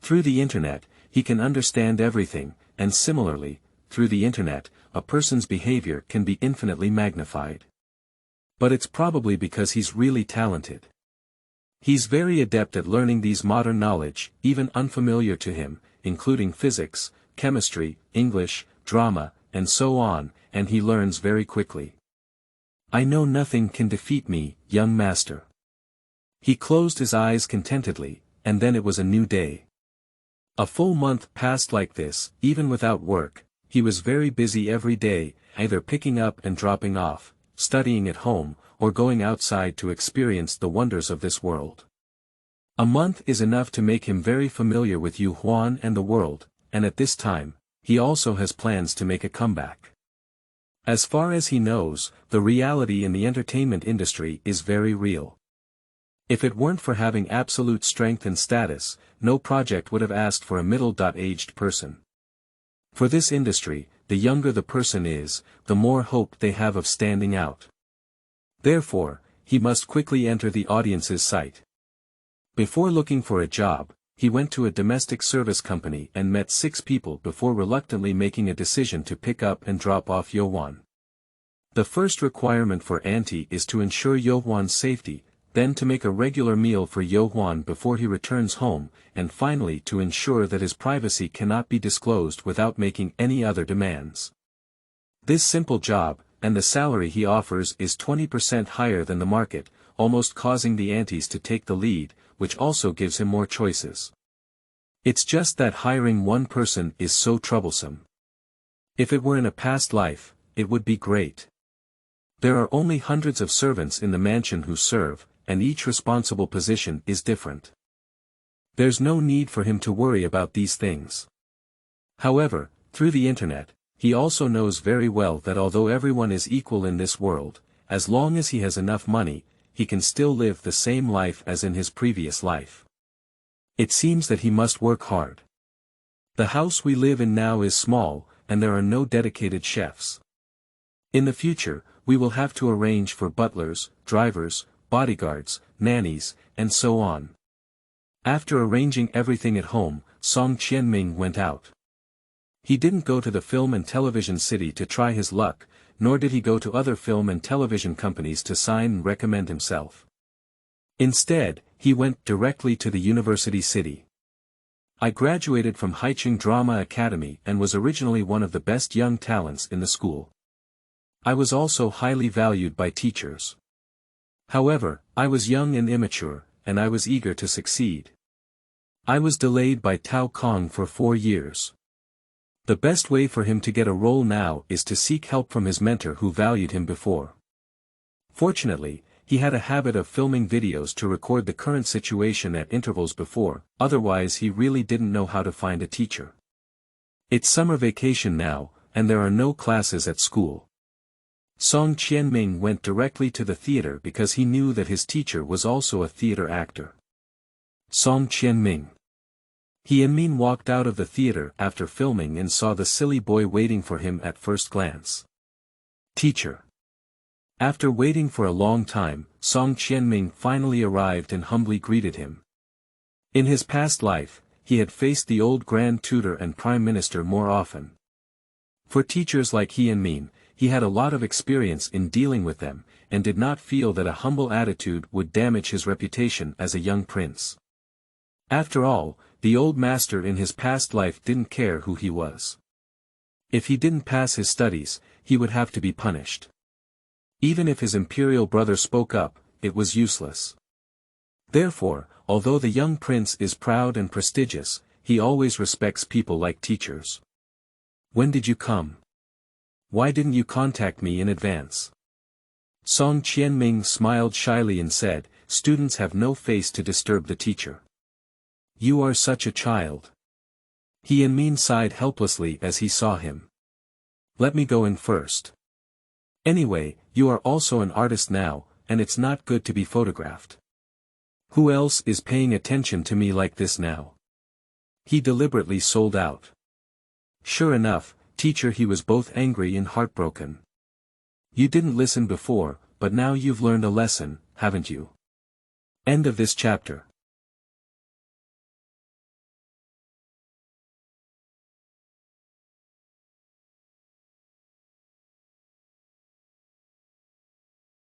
Through the internet, he can understand everything, and similarly, through the internet, a person's behavior can be infinitely magnified. But it's probably because he's really talented. He's very adept at learning these modern knowledge, even unfamiliar to him, including physics, chemistry, English, drama, and so on, and he learns very quickly. I know nothing can defeat me, young master. He closed his eyes contentedly, and then it was a new day. A full month passed like this, even without work. He was very busy every day, either picking up and dropping off, studying at home, or going outside to experience the wonders of this world. A month is enough to make him very familiar with Yu Huan and the world, and at this time, he also has plans to make a comeback. As far as he knows, the reality in the entertainment industry is very real. If it weren't for having absolute strength and status, no project would have asked for a middle-aged person. For this industry, the younger the person is, the more hope they have of standing out. Therefore, he must quickly enter the audience's sight. Before looking for a job, he went to a domestic service company and met 6 people before reluctantly making a decision to pick up and drop off Yohuan. The first requirement for Auntie is to ensure Yohuan's safety, then to make a regular meal for Yohuan before he returns home, and finally to ensure that his privacy cannot be disclosed without making any other demands. This simple job, and the salary he offers is 20% higher than the market, almost causing the aunties to take the lead, which also gives him more choices. It's just that hiring one person is so troublesome. If it were in a past life, it would be great. There are only hundreds of servants in the mansion who serve, and each responsible position is different. There's no need for him to worry about these things. However, through the internet, he also knows very well that although everyone is equal in this world, as long as he has enough money, he can still live the same life as in his previous life. It seems that he must work hard. The house we live in now is small, and there are no dedicated chefs. In the future, we will have to arrange for butlers, drivers, bodyguards, nannies, and so on. After arranging everything at home, Song Qianming went out. He didn't go to the film and television city to try his luck, nor did he go to other film and television companies to sign and recommend himself. Instead, he went directly to the university city. I graduated from Haicheng Drama Academy and was originally one of the best young talents in the school. I was also highly valued by teachers. However, I was young and immature, and I was eager to succeed. I was delayed by Tao Kong for 4 years. The best way for him to get a role now is to seek help from his mentor who valued him before. Fortunately, he had a habit of filming videos to record the current situation at intervals before, otherwise he really didn't know how to find a teacher. It's summer vacation now, and there are no classes at school. Song Qianming went directly to the theater because he knew that his teacher was also a theater actor. Song Qianming. Qianming walked out of the theater after filming and saw the silly boy waiting for him at first glance. Teacher. After waiting for a long time, Song Qianming finally arrived and humbly greeted him. In his past life, he had faced the old Grand Tutor and Prime Minister more often. For teachers like Qianming, he had a lot of experience in dealing with them, and did not feel that a humble attitude would damage his reputation as a young prince. After all, the old master in his past life didn't care who he was. If he didn't pass his studies, he would have to be punished. Even if his imperial brother spoke up, it was useless. Therefore, although the young prince is proud and prestigious, he always respects people like teachers. When did you come? Why didn't you contact me in advance? Song Qianming smiled shyly and said, students have no face to disturb the teacher. You are such a child. Qianming sighed helplessly as he saw him. Let me go in first. Anyway, you are also an artist now, and it's not good to be photographed. Who else is paying attention to me like this now? He deliberately sold out. Sure enough, teacher, he was both angry and heartbroken. You didn't listen before, but now you've learned a lesson, haven't you? End of this chapter.